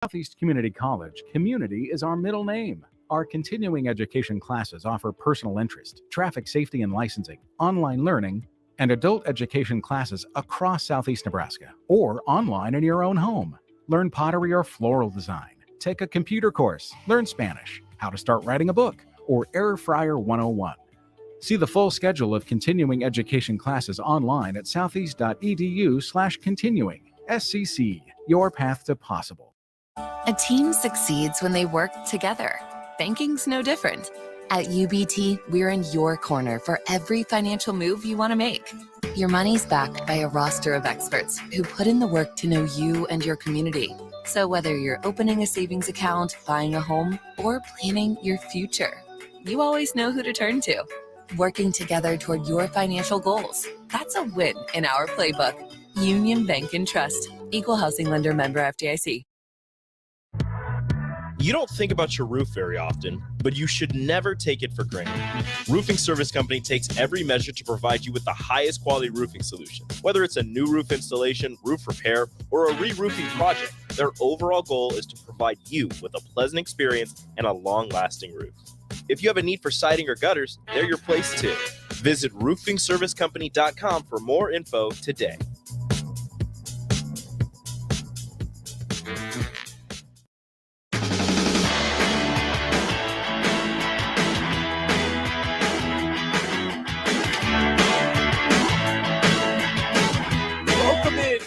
Southeast Community College, community is our middle name. Our continuing education classes offer personal interest, traffic safety and licensing, online learning, and adult education classes across Southeast Nebraska, or online in your own home. Learn pottery or floral design, take a computer course, learn Spanish, how to start writing a book, or Air Fryer 101. See the full schedule of continuing education classes online at southeast.edu/continuing. SCC, your path to possible. A team succeeds when they work together. Banking's no different. At UBT, we're in your corner for every financial move you want to make. Your money's backed by a roster of experts who put in the work to know you and your community. So whether you're opening a savings account, buying a home, or planning your future, you always know who to turn to. Working together toward your financial goals. That's a win in our playbook. Union Bank and Trust. Equal housing lender, member FDIC. You don't think about your roof very often, but you should never take it for granted. Roofing Service Company takes every measure to provide you with the highest quality roofing solution. Whether it's a new roof installation, roof repair, or a re-roofing project, their overall goal is to provide you with a pleasant experience and a long-lasting roof. If you have a need for siding or gutters, they're your place too. Visit roofingservicecompany.com for more info today.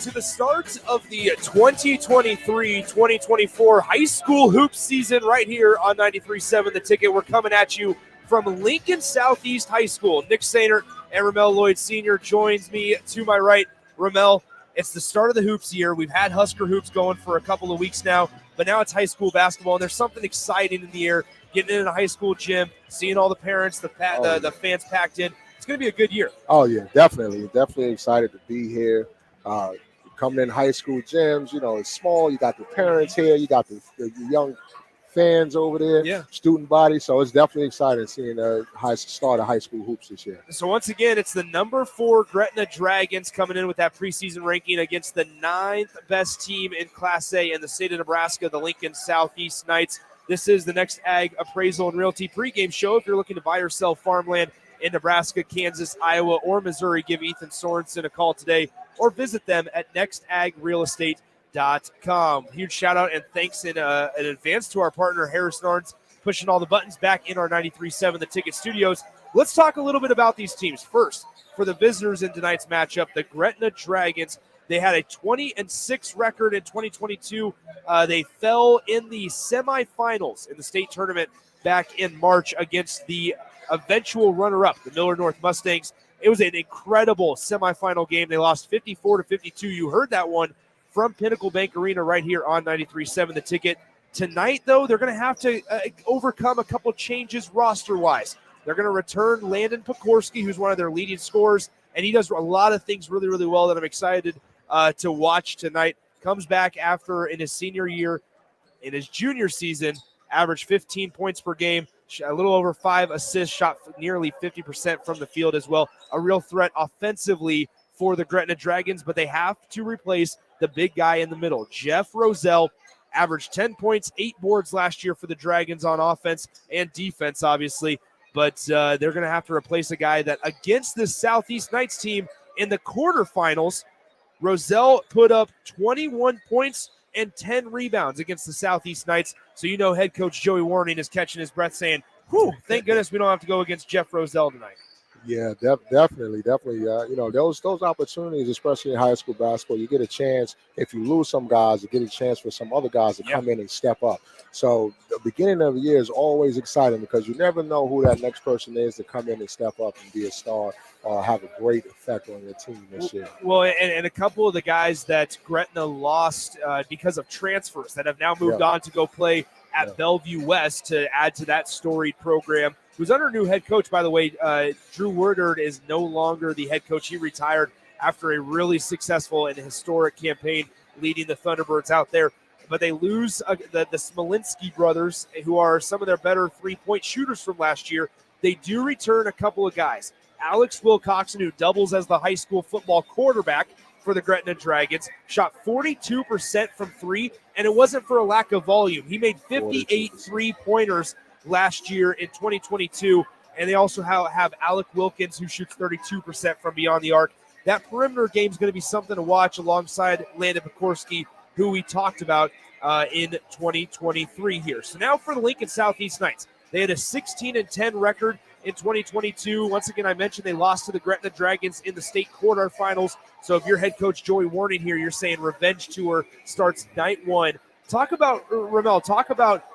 To the start of the 2023-2024 high school hoops season right here on 93.7 The Ticket. We're coming at you from Lincoln Southeast High School. Nick Sainert and Ramel Lloyd Sr. joins me to my right. Ramel, it's the start of the hoops year. We've had Husker hoops going for a couple of weeks now, but now it's high school basketball, and there's something exciting in the air, getting in a high school gym, seeing all the parents, the fans packed in. It's going to be a good year. Oh, yeah, definitely. Definitely excited to be here. Coming in high school gyms, you know, it's small. You got the parents here. You got the young fans over there, student body. So it's definitely exciting seeing the start of high school hoops this year. So once again, it's the number 4 Gretna Dragons coming in with that preseason ranking against the 9th best team in Class A in the state of Nebraska, the Lincoln Southeast Knights. This is the Next Ag Appraisal and Realty pregame show. If you're looking to buy or sell farmland in Nebraska, Kansas, Iowa, or Missouri, give Ethan Sorensen a call today or visit them at nextagrealestate.com. Huge shout out and thanks in advance to our partner Harrison Arns, pushing all the buttons back in our 93.7 The Ticket studios. Let's talk a little bit about these teams. First, for the visitors in tonight's matchup, the Gretna Dragons. They had a 20-6 record in 2022. They fell in the semifinals in the state tournament back in March against the eventual runner-up, the Miller North Mustangs. It was an incredible semifinal game. They lost 54-52. You heard that one from Pinnacle Bank Arena right here on 93.7 The Ticket. Tonight, though, they're going to have to overcome a couple changes roster-wise. They're going to return Landon Pekorski, who's one of their leading scorers, and he does a lot of things really, really well that I'm excited to watch tonight. Comes back after, in his senior year, in his junior season, averaged 15 points per game, a little over 5 assists, shot nearly 50% from the field as well. A real threat offensively for the Gretna Dragons, but they have to replace the big guy in the middle. Jeff Roselle averaged 10 points, 8 boards last year for the Dragons on offense and defense, obviously, but they're going to have to replace a guy that against this Southeast Knights team in the quarterfinals, Roselle put up 21 points and 10 rebounds against the Southeast Knights. So you know head coach Joey Warning is catching his breath saying, whew, thank goodness we don't have to go against Jeff Roselle tonight. Yeah, definitely. You know, those opportunities, especially in high school basketball, you get a chance, if you lose some guys, you get a chance for some other guys to come in and step up. So the beginning of the year is always exciting because you never know who that next person is to come in and step up and be a star or have a great effect on your team this year. Well, and a couple of the guys that Gretna lost because of transfers that have now moved on to go play at Bellevue West to add to that storied program, who's under a new head coach, by the way. Drew Wordard is no longer the head coach. He retired after a really successful and historic campaign leading the Thunderbirds out there. But they lose the Smolinski brothers, who are some of their better three-point shooters from last year. They do return a couple of guys. Alex Wilcoxon, who doubles as the high school football quarterback for the Gretna Dragons, shot 42% from three, and it wasn't for a lack of volume. He made 58 three-pointers last year in 2022, and they also have Alec Wilkins, who shoots 32% from beyond the arc. That perimeter game is going to be something to watch alongside Landon Pekorski, who we talked about in 2023 here. So now for the Lincoln Southeast Knights. They had a 16-10 record in 2022. Once again, I mentioned they lost to the Gretna Dragons in the state quarterfinals. So if you're head coach Joey Warning here, you're saying revenge tour starts night one. Talk about, Ramel,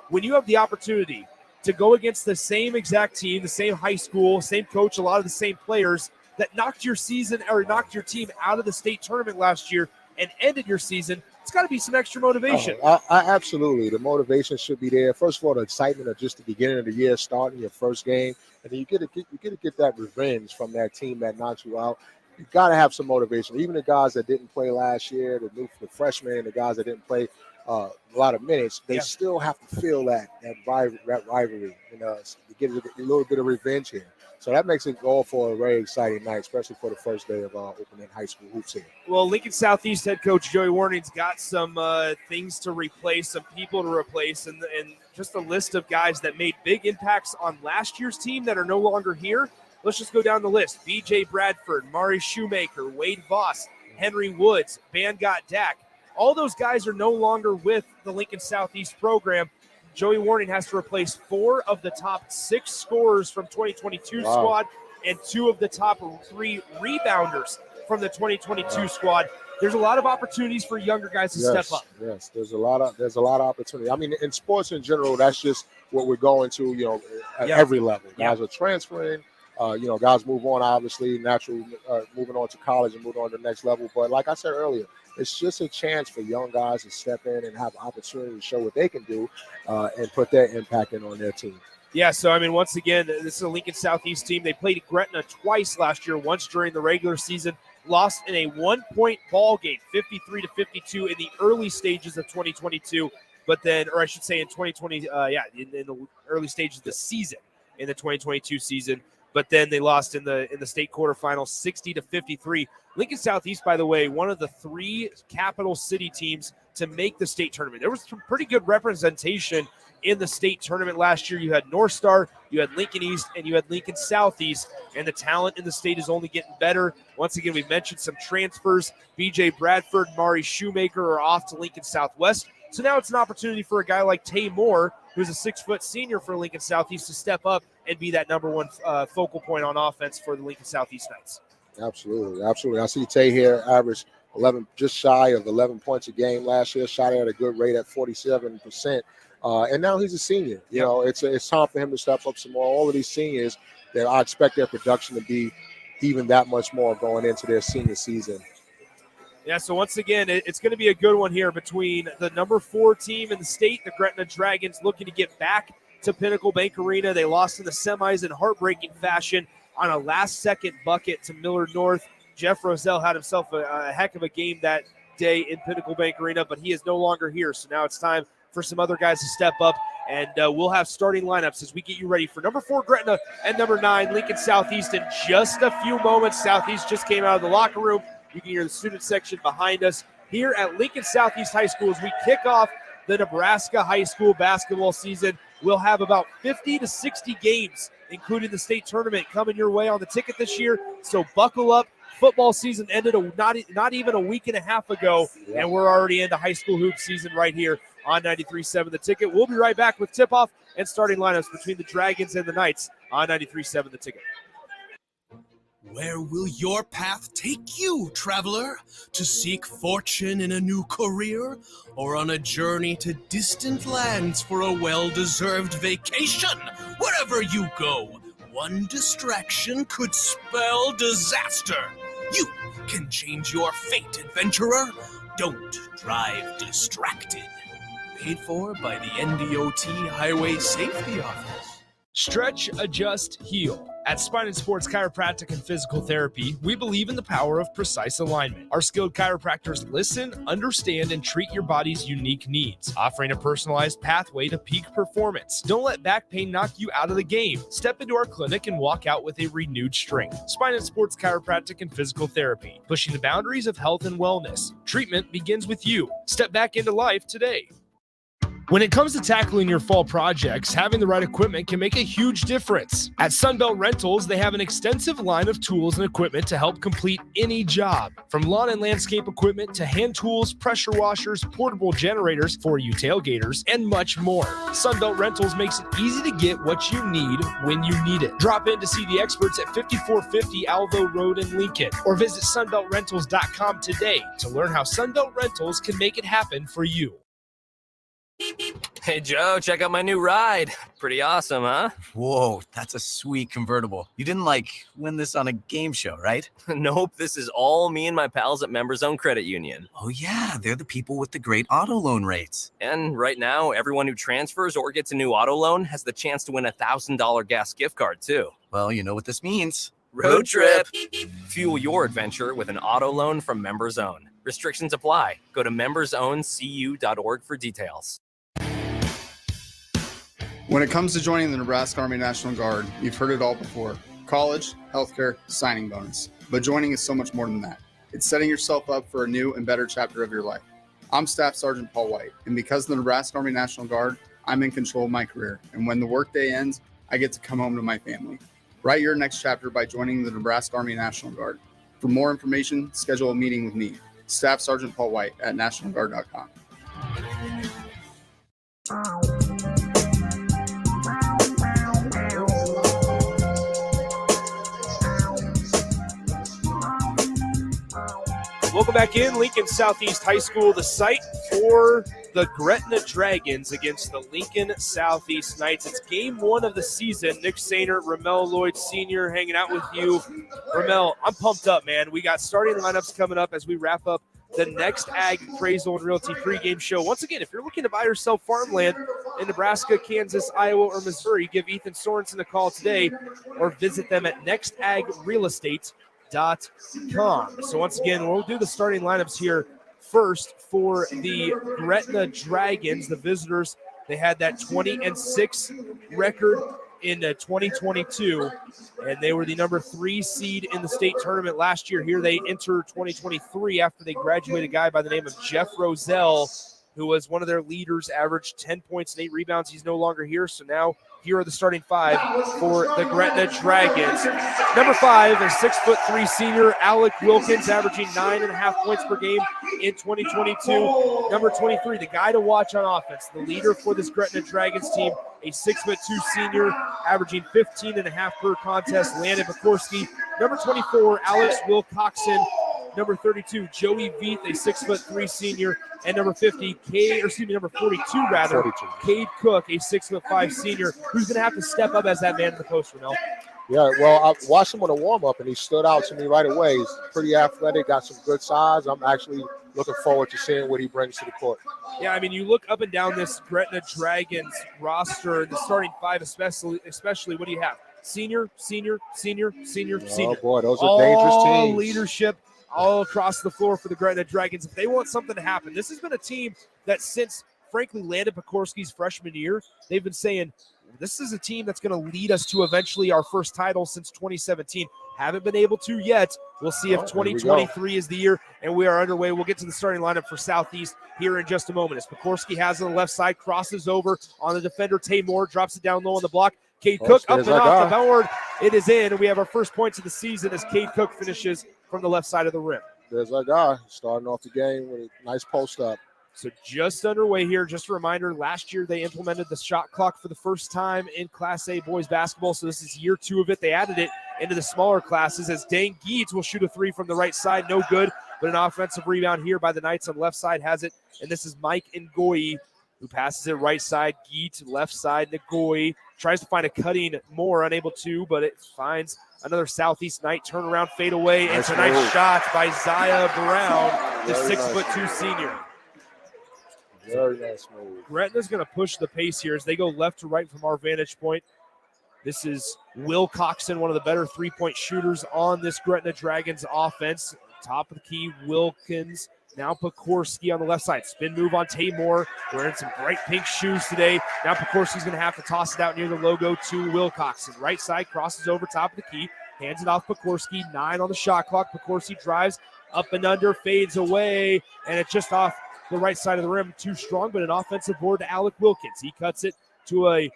when you have the opportunity to go against the same exact team, the same high school, same coach, a lot of the same players that knocked your season or knocked your team out of the state tournament last year and ended your season. It's got to be some extra motivation. I absolutely. The motivation should be there. First of all, the excitement of just the beginning of the year, starting your first game, and then you get to get that revenge from that team that knocked you out. You got to have some motivation. Even the guys that didn't play last year, the freshmen, the guys that didn't play a lot of minutes, they still have to feel that rivalry. To get a little bit of revenge here. So that makes it all for a very exciting night, especially for the first day of opening high school hoops here. Well, Lincoln Southeast head coach Joey Warning's got some things to replace, some people to replace, and just a list of guys that made big impacts on last year's team that are no longer here. Let's just go down the list. B.J. Bradford, Mari Shoemaker, Wade Voss, Henry Woods, Van-Gott Dak. All those guys are no longer with the Lincoln Southeast program. Joey Warning has to replace 4 of the top 6 scorers from 2022 squad and 2 of the top 3 rebounders from the 2022 squad. There's a lot of opportunities for younger guys to step up. Yes, there's a lot of opportunity. I mean, in sports in general, that's just what we're going to, at every level. Guys are transferring. Guys move on, obviously, naturally moving on to college and moving on to the next level. But like I said earlier, it's just a chance for young guys to step in and have opportunity to show what they can do and put their impact in on their team. Yeah, so, I mean, once again, this is a Lincoln Southeast team. They played Gretna twice last year, once during the regular season, lost in a 1-point ball game, 53-52 in the early stages of 2022. But then, or I should say in 2020, in the early stages of the season, in the 2022 season. But then they lost in the state quarterfinals 60-53. Lincoln Southeast, by the way, one of the 3 capital city teams to make the state tournament. There was some pretty good representation in the state tournament last year. You had North Star, you had Lincoln East, and you had Lincoln Southeast, and the talent in the state is only getting better. Once again, we mentioned some transfers. B.J. Bradford, Mari Shoemaker are off to Lincoln Southwest. So now it's an opportunity for a guy like Tay Moore, who's a 6-foot senior for Lincoln Southeast, to step up and be that number one focal point on offense for the Lincoln Southeast Knights. Absolutely. I see Tay here averaged 11, just shy of 11 points a game last year, shot at a good rate at 47%. And now he's a senior. You know, it's time for him to step up some more. All of these seniors, that I expect their production to be even that much more going into their senior season. Yeah, so once again, it's going to be a good one here between the number 4 team in the state, the Gretna Dragons, looking to get back to Pinnacle Bank Arena. They lost in the semis in heartbreaking fashion on a last-second bucket to Millard North. Jeff Roselle had himself a heck of a game that day in Pinnacle Bank Arena, but he is no longer here. So now it's time for some other guys to step up, and we'll have starting lineups as we get you ready for number 4 Gretna and number 9 Lincoln Southeast in just a few moments. Southeast just came out of the locker room. You can hear the student section behind us here at Lincoln Southeast High School as we kick off the Nebraska high school basketball season. We'll have about 50 to 60 games, including the state tournament, coming your way on the ticket this year. So buckle up. Football season ended not even a week and a half ago, and we're already into high school hoop season right here on 93.7 The Ticket. We'll be right back with tip-off and starting lineups between the Dragons and the Knights on 93.7 The Ticket. Where will your path take you, traveler? To seek fortune in a new career? Or on a journey to distant lands for a well-deserved vacation? Wherever you go, one distraction could spell disaster. You can change your fate, adventurer. Don't drive distracted. Paid for by the NDOT Highway Safety Office. Stretch, adjust, heal. At Spine and Sports Chiropractic and Physical Therapy, we believe in the power of precise alignment. Our skilled chiropractors listen, understand, and treat your body's unique needs, offering a personalized pathway to peak performance. Don't let back pain knock you out of the game. Step into our clinic and walk out with a renewed strength. Spine and Sports Chiropractic and Physical Therapy, pushing the boundaries of health and wellness. Treatment begins with you. Step back into life today. When it comes to tackling your fall projects, having the right equipment can make a huge difference. At Sunbelt Rentals, they have an extensive line of tools and equipment to help complete any job. From lawn and landscape equipment to hand tools, pressure washers, portable generators for you tailgaters, and much more. Sunbelt Rentals makes it easy to get what you need when you need it. Drop in to see the experts at 5450 Alvo Road in Lincoln, or visit sunbeltrentals.com today to learn how Sunbelt Rentals can make it happen for you. Hey, Joe, check out my new ride. Pretty awesome, huh? Whoa, that's a sweet convertible. You didn't, win this on a game show, right? Nope, this is all me and my pals at Members Own Credit Union. Oh, yeah, they're the people with the great auto loan rates. And right now, everyone who transfers or gets a new auto loan has the chance to win a $1,000 gas gift card, too. Well, you know what this means. Road trip! Fuel your adventure with an auto loan from Members Own. Restrictions apply. Go to membersowncu.org for details. When it comes to joining the Nebraska Army National Guard, you've heard it all before. College, healthcare, signing bonus. But joining is so much more than that. It's setting yourself up for a new and better chapter of your life. I'm Staff Sergeant Paul White, and because of the Nebraska Army National Guard, I'm in control of my career. And when the workday ends, I get to come home to my family. Write your next chapter by joining the Nebraska Army National Guard. For more information, schedule a meeting with me, Staff Sergeant Paul White at nationalguard.com. Welcome back in. Lincoln Southeast High School, the site for the Gretna Dragons against the Lincoln Southeast Knights. It's game one of the season. Nick Sainer, Ramel Lloyd Sr. hanging out with you. Ramel, I'm pumped up, man. We got starting lineups coming up as we wrap up the next Ag Appraisal and Realty pregame show. Once again, if you're looking to buy or sell farmland in Nebraska, Kansas, Iowa, or Missouri, give Ethan Sorensen a call today or visit them at nextagrealestate.com. So once again, we'll do the starting lineups here first for the Gretna Dragons, the visitors. They had that 20-6 record in 2022, and they were the number 3 seed in the state tournament last year. Here they enter 2023 after they graduated a guy by the name of Jeff Roselle, who was one of their leaders, averaged 10 points and 8 rebounds. He's no longer here, so now here are the starting 5 for the Gretna Dragons. Number 5 is 6'3" senior Alec Wilkins, averaging 9.5 points per game in 2022. Number 23, the guy to watch on offense, the leader for this Gretna Dragons team, a 6'2" senior, averaging 15.5 per contest, Landon Pekorski. Number 24, Alex Wilcoxon. Number 32, Joey Veith, a 6'3" senior, and number 42 rather, Cade Cook, a 6'5" senior, who's going to have to step up as that man in the post, Ramel. Yeah, well, I watched him on a warm-up, and he stood out to me right away. He's pretty athletic, got some good size. I'm actually looking forward to seeing what he brings to the court. Yeah, I mean, you look up and down this Gretna Dragons roster, the starting 5 especially, what do you have? Senior. Oh, boy, those are dangerous teams. Leadership all across the floor for the Gretna Dragons. If they want something to happen, this has been a team that since, frankly, Landon Pekorski's freshman year, they've been saying, this is a team that's going to lead us to eventually our first title since 2017. Haven't been able to yet. We'll see if 2023 is the year, and we are underway. We'll get to the starting lineup for Southeast here in just a moment. As Pekorski has it on the left side, crosses over on the defender. Tay Moore drops it down low on the block. Cade Cook up and off the board. It is in, and we have our first points of the season as Cade Cook finishes from the left side of the rim. There's our guy starting off the game with a nice post up. So just underway here. Just a reminder, last year they implemented the shot clock for the first time in Class A boys basketball. So this is year 2 of it. They added it into the smaller classes as Dane Geeds will shoot a 3 from the right side. No good, but an offensive rebound here by the Knights on the left side has it. And this is Mike Ngoyi who passes it right side. Geeds left side. Ngoyi tries to find a cutting Moore, unable to, but it finds another Southeast Knight turnaround fade away. And tonight's shot by Zaya Brown, the 6'2" senior. Very nice move. Gretna's going to push the pace here as they go left to right from our vantage point. This is Will Coxon, one of the better three-point shooters on this Gretna Dragons offense. Top of the key, Wilkins. Now Pekorski on the left side. Spin move on Taymor. Wearing some bright pink shoes today. Now Pekorski's going to have to toss it out near the logo to Will Coxon. Right side, crosses over top of the key. Hands it off Pekorski. 9 on the shot clock. Pekorski drives up and under, fades away, and it's just off the right side of the rim. Too strong, but an offensive board to Alec Wilkins. He cuts it to a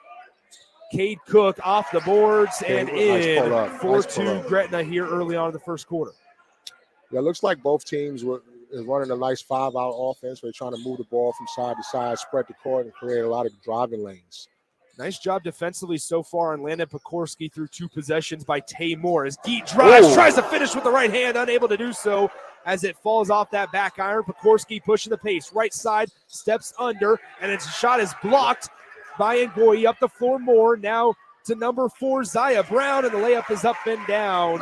Cade Cook off the boards and in. 4-2 Gretna here early on in the first quarter. Yeah, it looks like both teams were running a nice 5-out offense. They're trying to move the ball from side to side, spread the court, and create a lot of driving lanes. Nice job defensively so far on Landon Pekorski through 2 possessions by Taymor. As Geet drives, tries to finish with the right hand, unable to do so as it falls off that back iron. Pekorski pushing the pace. Right side, steps under, and its shot is blocked by Ngoyi. Up the floor more. Now to number 4, Zaya Brown, and the layup is up and down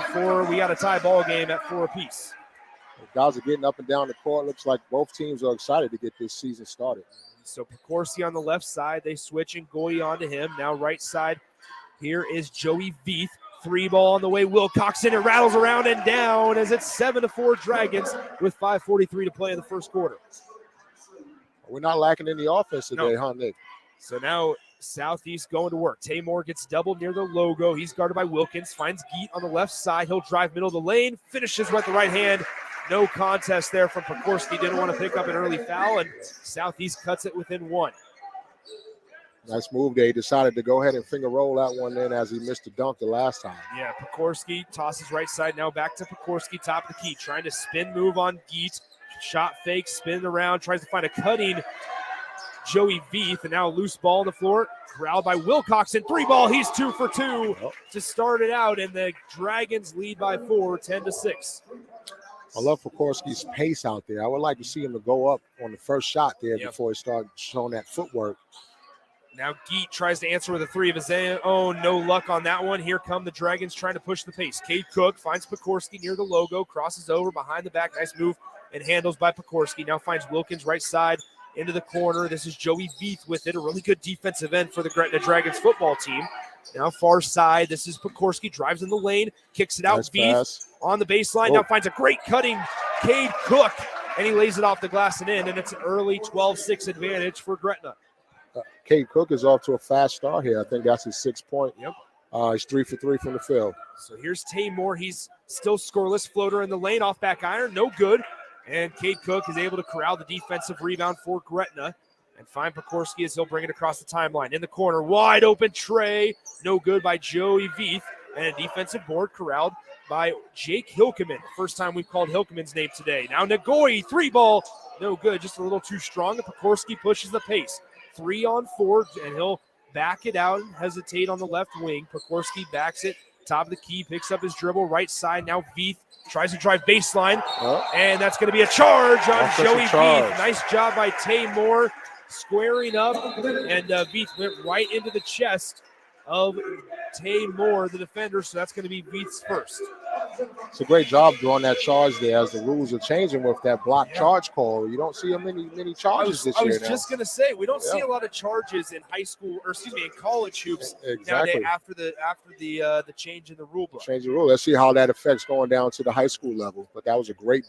we got a tie ball game at 4 apiece. Guys are getting up and down the court. Looks like both teams are excited to get this season started. So Pekorski on the left side. They switch Ngoyi onto him. Now right side, here is Joey Veith. 3 ball on the way. Will Coxon. It rattles around and down as it's 7-4 Dragons with 5:43 to play in the first quarter. We're not lacking any offense today, huh, Nick? So now Southeast going to work. Taymor gets doubled near the logo. He's guarded by Wilkins. Finds Geet on the left side. He'll drive middle of the lane. Finishes with the right hand. No contest there from Pekorski. Didn't want to pick up an early foul, and Southeast cuts it within 1. Nice move. They decided to go ahead and finger roll that one in as he missed the dunk the last time. Yeah, Pekorski tosses right side. Now back to Pekorski, top of the key. Trying to spin move on Geet. Shot fake, spin around. Tries to find a cutting Joey Veith, and now a loose ball on the floor. Corralled by Will Coxon. 3 ball. He's 2 for 2 to start it out, and the Dragons lead by 4, 10-6. I love Pekorski's pace out there. I would like to see him to go up on the first shot there before he starts showing that footwork. Now Geet tries to answer with a 3 of his own. No luck on that one. Here come the Dragons trying to push the pace. Cade Cook finds Pekorski near the logo, crosses over behind the back. Nice move and handles by Pekorski. Now finds Wilkins right side into the corner. This is Joey Veith with it. A really good defensive end for the Gretna Dragons football team. Now far side. This is Pekorski. Drives in the lane. Kicks it out. Nice Veith pass on the baseline. Now finds a great cutting Cade Cook. And he lays it off the glass and in. And it's an early 12-6 advantage for Gretna. Cade Cook is off to a fast start here. I think that's his 6th point. Yep. He's 3 for 3 from the field. So here's Taymor. He's still scoreless. Floater in the lane off back iron. No good. And Cade Cook is able to corral the defensive rebound for Gretna and find Pekorski as he'll bring it across the timeline. In the corner, wide open tray. No good by Joey Veith. And a defensive board corralled by Jake Hilkeman. First time we've called Hilkeman's name today. Now Ngoyi, 3 ball. No good, just a little too strong. And Pekorski pushes the pace. 3 on 4, and he'll back it out and hesitate on the left wing. Pekorski backs it. Top of the key, picks up his dribble. Right side, now Veith tries to drive baseline. And that's going to be a charge on Joey Veith. Nice job by Taymor squaring up. And Veith went right into the chest of Taymor, the defender. So that's going to be Veith's first. It's a great job drawing that charge there as the rules are changing with that block charge call. You don't see many charges this year. I was just going to say, we don't see a lot of charges in high school, or excuse me, in college hoops nowadays after the change in the rule book. Change the rule. Let's see how that affects going down to the high school level. But that was a great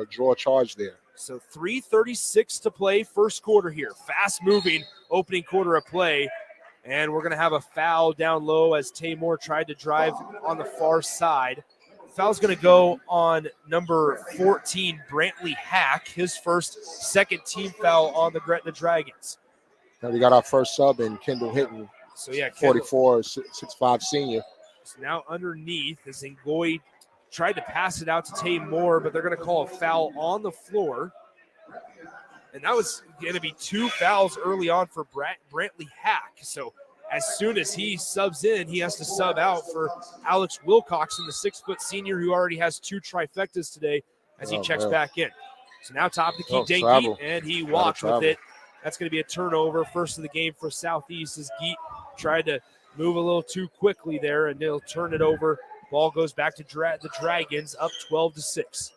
draw charge there. So 3:36 to play, first quarter here. Fast moving opening quarter of play. And we're going to have a foul down low as Taymor tried to drive on the far side. Foul's going to go on number 14, Brantley Hack, his second team foul on the Gretna Dragons. Now we got our first sub in Kendall Hinton. So yeah, 44, 6'5" senior. So now underneath as Ngoyi tried to pass it out to Taymor, but they're going to call a foul on the floor. And that was going to be 2 fouls early on for Brantley Hack. So as soon as he subs in, he has to sub out for Alex Wilcoxon, the 6-foot senior who already has 2 trifectas today as he checks back in. So now top of the key, Geet, and he walked with it. That's going to be a turnover, first of the game for Southeast as Geet tried to move a little too quickly there, and they'll turn it over. Ball goes back to the Dragons, up 12-6.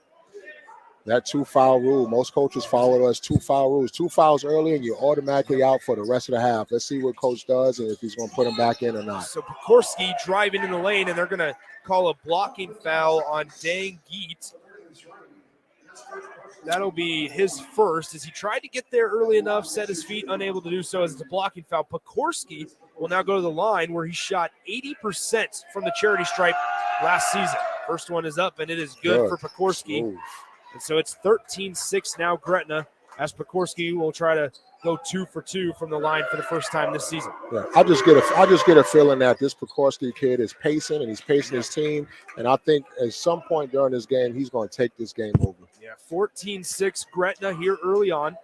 That 2-foul rule, most coaches follow us 2-foul rules. 2 fouls early and you're automatically out for the rest of the half. Let's see what coach does and if he's going to put him back in or not. So Pekorski driving in the lane, and they're going to call a blocking foul on Dang Geet. That'll be his first as he tried to get there early enough, set his feet, unable to do so as it's a blocking foul. Pekorski will now go to the line where he shot 80% from the charity stripe last season. First one is up, and it is good for Pekorski. Smooth. And so it's 13-6 now Gretna, as Pekorski will try to go 2 for 2 from the line for the first time this season. Yeah, I just get a feeling that this Pekorski kid is pacing and he's pacing his team, and I think at some point during this game he's going to take this game over. Yeah, 14-6 Gretna here early on.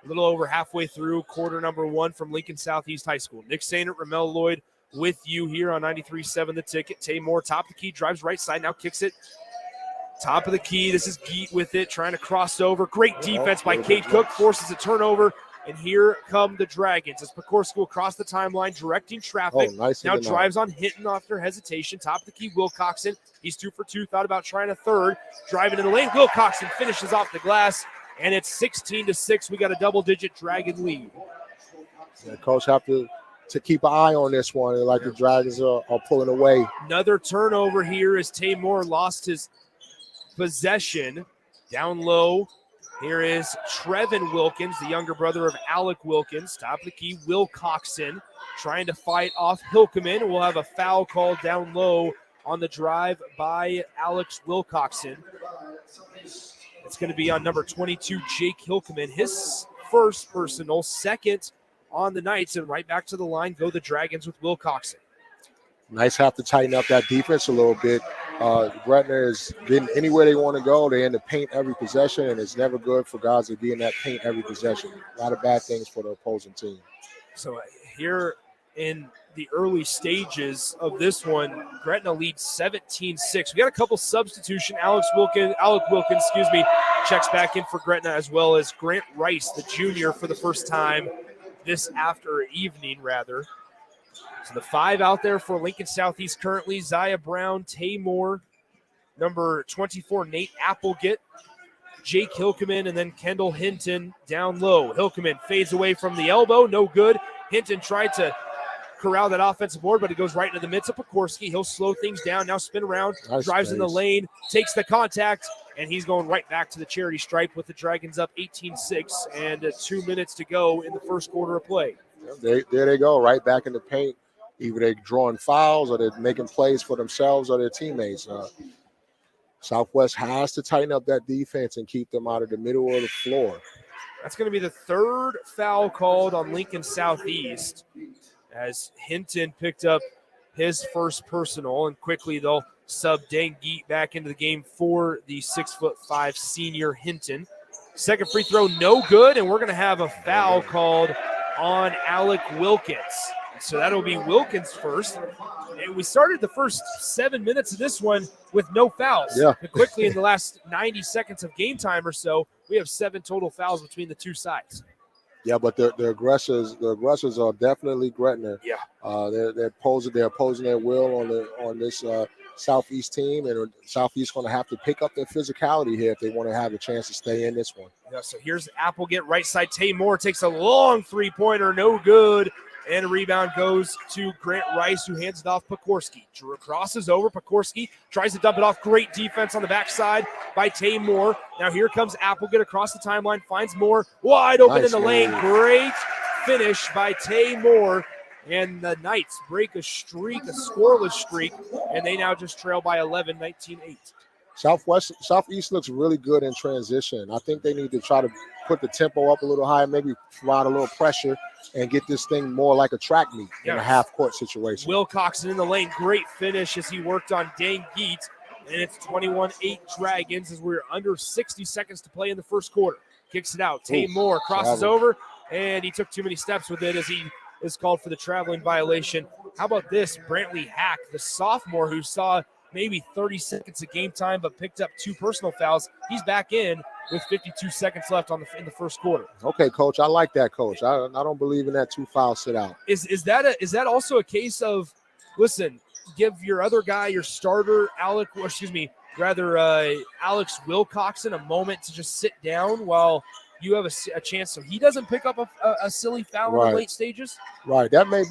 A little over halfway through quarter number 1 from Lincoln Southeast High School. Nick Sainert, Ramel Lloyd with you here on 93.7 The Ticket. Tay Moore, top of the key, drives right side, now kicks it. Top of the key, this is Geet with it, trying to cross over. Great defense by Cade Cook, forces a turnover. And here come the Dragons as Pekorski will cross the timeline, directing traffic. Nice now drives on Hinton after hesitation. Top of the key, Wilcoxon. He's 2 for 2, thought about trying a third. Driving in the lane, Wilcoxon finishes off the glass. And it's 16-6. We got a double-digit Dragon lead. Yeah, coach have to keep an eye on this one. Like the Dragons are pulling away. Another turnover here as Tay Moore lost his possession. Down low, here is Trevin Wilkins, the younger brother of Alec Wilkins. Top of the key, Wilcoxon trying to fight off Hilkeman. We'll have a foul called down low on the drive by Alex Wilcoxon. It's going to be on number 22, Jake Hilkeman. His first personal, second on the Knights, and right back to the line go the Dragons with Wilcoxon. Knights have to tighten up that defense a little bit. Gretna has been anywhere they want to go. They're in the paint every possession, and it's never good for guys to be in that paint every possession. A lot of bad things for the opposing team. So here in the early stages of this one, Gretna leads 17-6. We got a couple substitution. Alec Wilkins, checks back in for Gretna, as well as Grant Rice, the junior, for the first time this evening. So the 5 out there for Lincoln Southeast currently: Zaya Brown, Tay Moore, number 24, Nate Applegate, Jake Hilkeman, and then Kendall Hinton down low. Hilkeman fades away from the elbow, no good. Hinton tried to corral that offensive board, but it goes right into the midst of Pekorski. He'll slow things down, now spin around, drives in the lane, takes the contact, and he's going right back to the charity stripe with the Dragons up 18-6 and 2 minutes to go in the first quarter of play. There they go, right back in the paint. Either they're drawing fouls or they're making plays for themselves or their teammates. Southwest has to tighten up that defense and keep them out of the middle of the floor. That's going to be the third foul called on Lincoln Southeast as Hinton picked up his first personal, and quickly they'll sub Dang Geet back into the game for the 6'5" senior Hinton. Second free throw, no good, and we're going to have a foul called on Alec Wilkins. So that'll be Wilkins first. And we started the first 7 minutes of this one with no fouls. Yeah. And quickly in the last 90 seconds of game time or so, we have 7 total fouls between the two sides. Yeah, but the aggressors are definitely Gretna. Yeah. They're opposing their will on this Southeast team, and Southeast going to have to pick up their physicality here if they want to have a chance to stay in this one. Yeah, so here's Applegate, right side. Tay Moore takes a long three-pointer, no good. And a rebound goes to Grant Rice, who hands it off Pekorski. Crosses over. Pekorski tries to dump it off. Great defense on the backside by Tay Moore. Now here comes Applegate across the timeline. Finds Moore wide open in the lane. Great finish by Tay Moore. And the Knights break a scoreless streak. And they now just trail by 11, 19-8. Southeast looks really good in transition. I think they need to try to put the tempo up a little higher, maybe provide a little pressure and get this thing more like a track meet in a half-court situation. Wilcoxon in the lane. Great finish as he worked on Dang Geet. And it's 21-8 Dragons as we're under 60 seconds to play in the first quarter. Kicks it out. Tay Moore crosses over, and he took too many steps with it as he is called for the traveling violation. How about this? Brantley Hack, the sophomore who saw maybe 30 seconds of game time but picked up 2 personal fouls. He's back in with 52 seconds left in the first quarter. Okay, Coach. I like that, Coach. I don't believe in that 2-foul sit-out. Is that also a case of, listen, give your other guy, your starter, Alex Wilcoxon a moment to just sit down while you have a chance so he doesn't pick up a silly foul in the late stages? Right. That may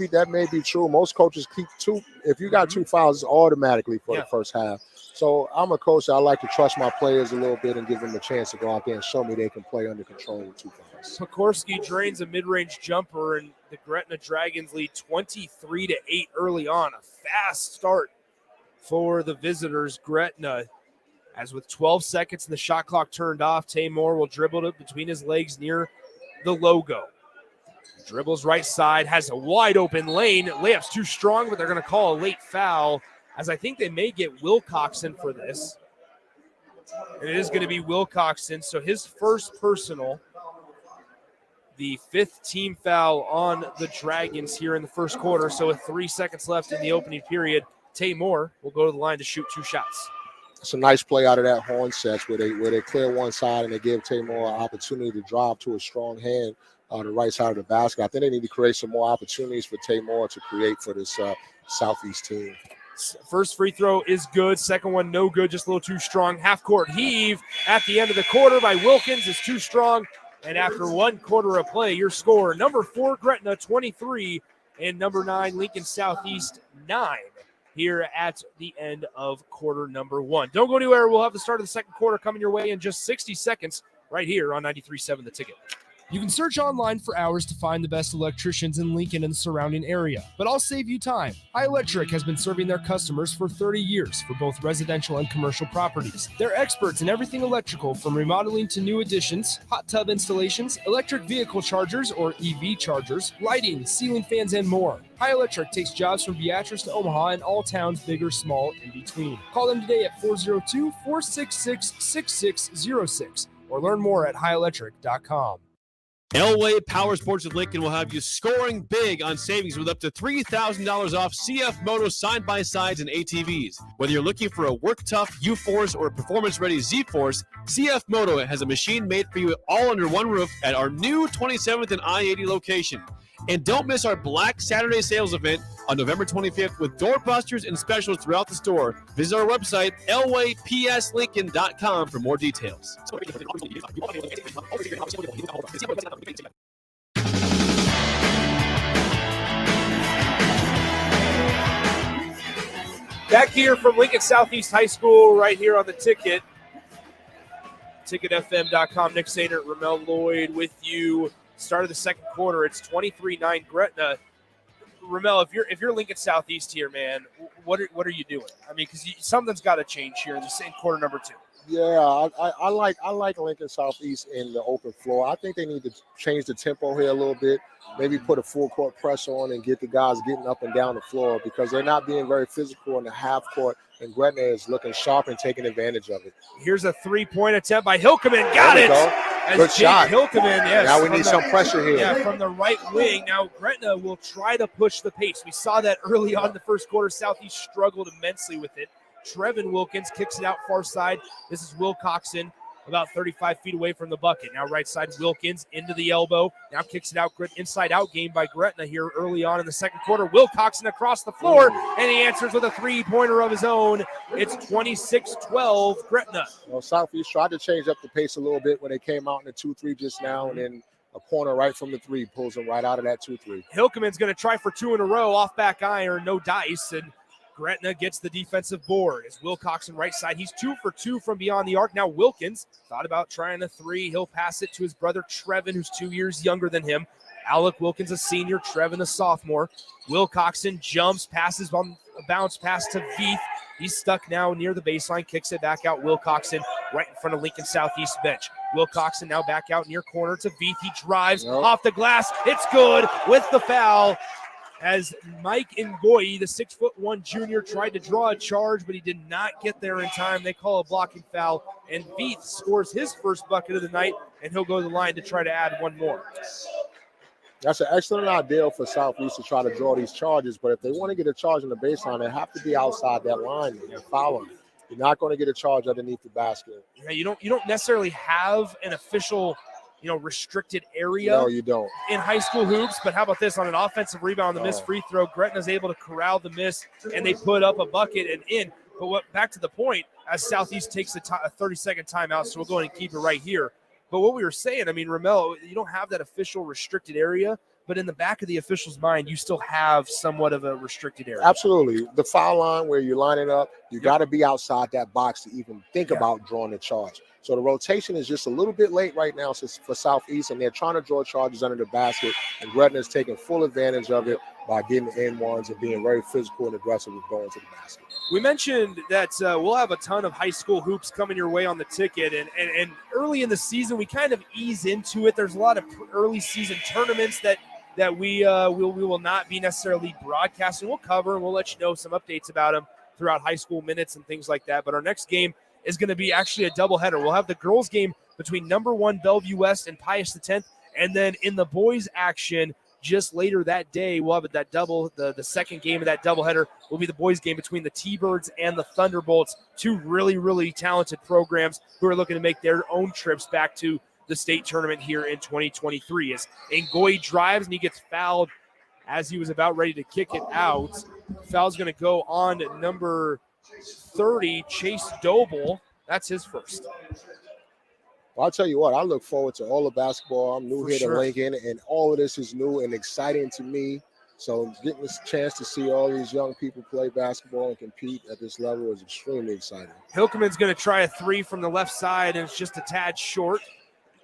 be true. Most coaches keep 2. If you got 2 fouls, it's automatically for the first half. So I'm a coach. I like to trust my players a little bit and give them a chance to go out there and show me they can play under control with 2 fouls. Pekorski drains a mid-range jumper, and the Gretna Dragons lead 23-8 early on. A fast start for the visitors. Gretna, as with 12 seconds and the shot clock turned off, Taymor will dribble it between his legs near the logo. Dribbles right side, has a wide open lane. Layup's too strong, but they're going to call a late foul, as I think they may get Wilcoxon for this. And it is going to be Wilcoxon, so his first personal, the 5th team foul on the Dragons here in the first quarter. So with 3 seconds left in the opening period, Taymor will go to the line to shoot 2 shots. It's a nice play out of that horn sets where they clear one side and they give Taymor an opportunity to drive to a strong hand on the right side of the basket. I think they need to create some more opportunities for Taymor to create for this Southeast team. First free throw is good. Second one, no good, just a little too strong. Half-court heave at the end of the quarter by Wilkins is too strong. And after 1 quarter of play, your score, number 4, Gretna, 23, and number 9, Lincoln Southeast, 9, here at the end of quarter number 1. Don't go anywhere. We'll have the start of the second quarter coming your way in just 60 seconds right here on 93.7 The Ticket. You can search online for hours to find the best electricians in Lincoln and the surrounding area, but I'll save you time. High Electric has been serving their customers for 30 years for both residential and commercial properties. They're experts in everything electrical, from remodeling to new additions, hot tub installations, electric vehicle chargers or EV chargers, lighting, ceiling fans, and more. High Electric takes jobs from Beatrice to Omaha and all towns, big or small, in between. Call them today at 402-466-6606 or learn more at highelectric.com. Elway Power Sports of Lincoln will have you scoring big on savings with up to $3,000 off CF Moto side-by-sides and ATVs. Whether you're looking for a work-tough U-Force or a performance-ready Z-Force, CF Moto has a machine made for you all under one roof at our new 27th and I-80 location. And don't miss our Black Saturday sales event on November 25th with doorbusters and specials throughout the store. Visit our website, elwaypslincoln.com, for more details. Back here from Lincoln Southeast High School right here on the Ticket. TicketFM.com. Nick Sainert, Ramel Lloyd with you. Start of the second quarter, it's 23-9 Gretna. Ramel, if you're Lincoln Southeast here, man, what are you doing? I mean, because something's got to change here in the same quarter number 2. Yeah, I like Lincoln Southeast in the open floor. I think they need to change the tempo here a little bit. Maybe put a full court press on and get the guys getting up and down the floor, because they're not being very physical in the half court, and Gretna is looking sharp and taking advantage of it. Here's a 3-point attempt by Hilkeman. Got it. Good shot. Hilkeman, yes. Now we need some pressure here. Yeah, from the right wing. Now Gretna will try to push the pace. We saw that early on in the first quarter. Southeast struggled immensely with it. Trevin Wilkins kicks it out far side. This is Wilcoxon, about 35 feet away from the bucket. Now right side, Wilkins into the elbow. Now kicks it out, inside out game by Gretna here early on in the second quarter. Wilcoxon across the floor, and he answers with a 3-pointer of his own. It's 26-12 Gretna. Well, Southeast tried to change up the pace a little bit when they came out in the 2-3 just now, and then a corner right from the 3 pulls them right out of that 2-3. Hilkeman's going to try for 2 in a row, off back iron, no dice, and Gretna gets the defensive board. As Wilcoxon right side, he's 2 for 2 from beyond the arc. Now Wilkins thought about trying a 3. He'll pass it to his brother Trevin, who's 2 years younger than him. Alec Wilkins, a senior, Trevin, a sophomore. Wilcoxon jumps, passes on a bounce pass to Veith. He's stuck now near the baseline, kicks it back out. Wilcoxon right in front of Lincoln Southeast bench. Wilcoxon now back out near corner to Veith. He drives off the glass. It's good with the foul. As Mike Ngoyi, the 6'1" junior, tried to draw a charge, but he did not get there in time. They call a blocking foul, and Veith scores his first bucket of the night, and he'll go to the line to try to add one more. That's an excellent idea for Southeast to try to draw these charges, but if they want to get a charge on the baseline, they have to be outside that line and follow them. You're not going to get a charge underneath the basket. Yeah, you don't necessarily have an official restricted area. No, you don't. In high school hoops, but how about this on an offensive rebound, the missed free throw? Gretna's able to corral the miss, and they put up a bucket and in. But back to the point, as Southeast takes a 30-second timeout, so we'll go ahead and keep it right here. But what we were saying, I mean, Ramel, you don't have that official restricted area, but in the back of the official's mind, you still have somewhat of a restricted area. Absolutely. The foul line where you're lining up, you got to be outside that box to even think about drawing a charge. So the rotation is just a little bit late right now for Southeast, and they're trying to draw charges under the basket, and Gretna is taking full advantage of it by getting N1s and being very physical and aggressive with going to the basket. We mentioned that we'll have a ton of high school hoops coming your way on the ticket, and early in the season, we kind of ease into it. There's a lot of early season tournaments that we will not be necessarily broadcasting. We'll cover, and we'll let you know some updates about them throughout high school minutes and things like that. But our next game is going to be actually a doubleheader. We'll have the girls game between number 1 Bellevue West and Pius X, and then in the boys action just later that day, we'll have that double. The second game of that doubleheader will be the boys game between the T-Birds and the Thunderbolts, two really, really talented programs who are looking to make their own trips back to the state tournament here in 2023. As Ngoyi drives and he gets fouled as he was about ready to kick it out. Foul's going to go on number 30, Chase Doble. That's his first. Well, I'll tell you what, I look forward to all the basketball. I'm new For here sure. to Lincoln, and all of this is new and exciting to me. So getting this chance to see all these young people play basketball and compete at this level is extremely exciting. Hilkeman's going to try a three from the left side, and it's just a tad short.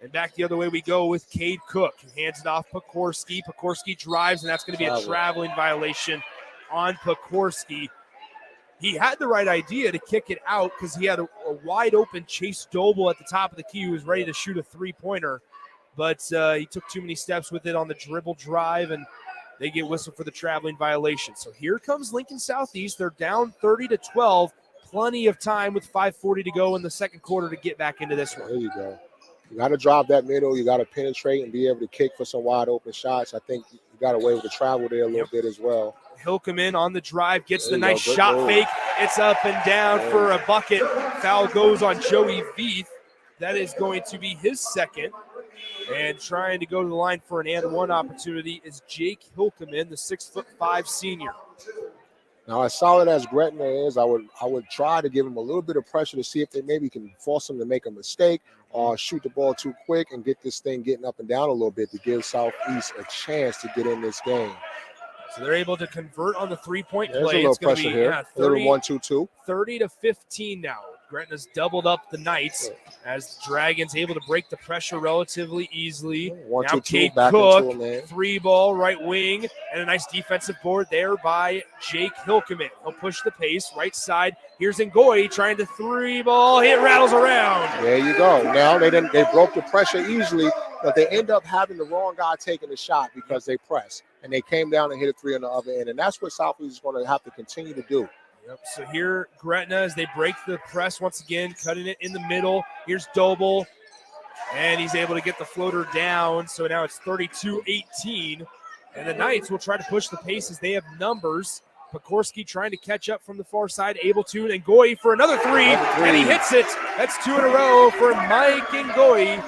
And back the other way we go with Cade Cook. He hands it off Pekorski. Pekorski drives, and that's going to be a traveling violation on Pekorski. He had the right idea to kick it out because he had a wide open Chase Doble at the top of the key who was ready to shoot a three-pointer. But he took too many steps with it on the dribble drive, and they get whistled for the traveling violation. So here comes Lincoln Southeast. They're down 30-12. Plenty of time with 5:40 to go in the second quarter to get back into this one. There you go. You got to drive that middle. You got to penetrate and be able to kick for some wide open shots. I think you got away with the travel there a little bit as well. Hilkeman on the drive, gets the There you nice go. Good shot move. fake. It's up and down for a bucket. Foul goes on Joey Veith. That is going to be his second. And trying to go to the line for an and one opportunity is Jake Hilkeman, the 6'5" senior. Now, as solid as Gretna is, I would try to give him a little bit of pressure to see if they maybe can force him to make a mistake or shoot the ball too quick and get this thing getting up and down a little bit to give Southeast a chance to get in this game. So they're able to convert on the three-point There's play. a little It's going pressure to be here. 30, A little 1-2-2. 30-15 now. Gretna's doubled up the Knights as the Dragons able to break the pressure relatively easily. 1-2-2, Now Cade back Cook, into it, man. three ball, right wing, and a nice defensive board there by Jake Hilkeman. He'll push the pace, right side. Here's Ngoyi trying to three ball. It rattles around. There you go. Now they broke the pressure easily, but they end up having the wrong guy taking the shot because they press. And they came down and hit a three on the other end. And that's what Southeast is going to have to continue to do. Yep. So here, Gretna, as they break the press once again, cutting it in the middle. Here's Doble, and he's able to get the floater down. So now it's 32-18, and the Knights will try to push the pace as they have numbers. Pekorski trying to catch up from the far side, able to, and Ngoyi for another three, and he hits it. That's two in a row for Mike Ngoyi.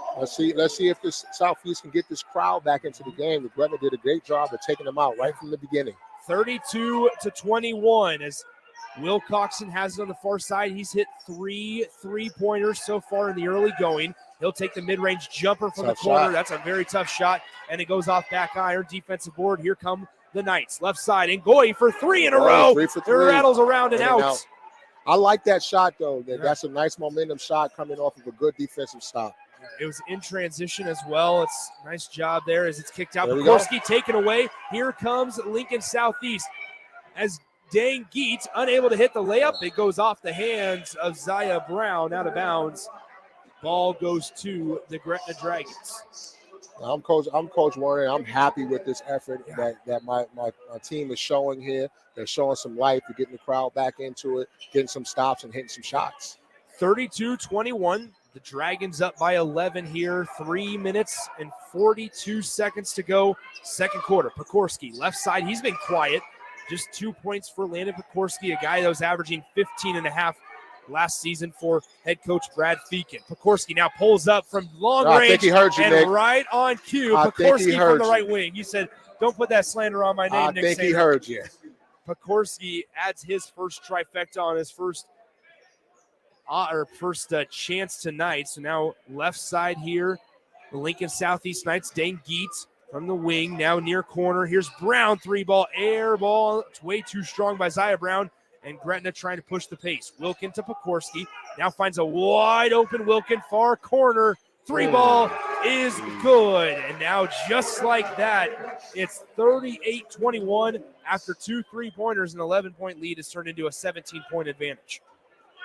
Let's see if this Southeast can get this crowd back into the game. The Gretna did a great job of taking them out right from the beginning. 32-21 as Will Coxon has it on the far side. He's hit three-pointers so far in the early going. He'll take the mid-range jumper from Tough the corner. shot. That's a very tough shot, and it goes off back iron. Defensive board. Here come the Knights. Left side, and Ngoyi for three in a row. 3 for It 3. rattles around and out. I like that shot, though. That's a nice momentum shot coming off of a good defensive stop. It was in transition as well. It's a nice job there as it's kicked out. There we go. Pekorski taken away. Here comes Lincoln Southeast as Dane Geets unable to hit the layup. It goes off the hands of Zaya Brown out of bounds. Ball goes to the Gretna Dragons. I'm Coach Warner. I'm happy with this effort that my team is showing here. They're showing some life. They're getting the crowd back into it, getting some stops and hitting some shots. 32-21. The Dragons up by 11 here. 3 minutes and 42 seconds to go. Second quarter. Pekorski, left side. He's been quiet. Just 2 points for Landon Pekorski, a guy that was averaging 15.5 last season for head coach Brad Feakin. Pekorski now pulls up from long range. I think he heard you, and Nick. right on cue. I think he Pekorski from heard the you. right wing. You said, don't put that slander on my name, I Nick think he Saban. heard you. Pekorski adds his first trifecta on his first chance tonight. So now left side here, the Lincoln Southeast Knights. Dane Geets from the wing, now near corner. Here's Brown, 3-ball, air ball. It's way too strong by Zaya Brown, and Gretna trying to push the pace. Wilkin to Pekorski, now finds a wide open Wilkin, far corner. 3-ball is good. And now just like that, it's 38-21 after 2 3-pointers. An 11-point lead has turned into a 17-point advantage.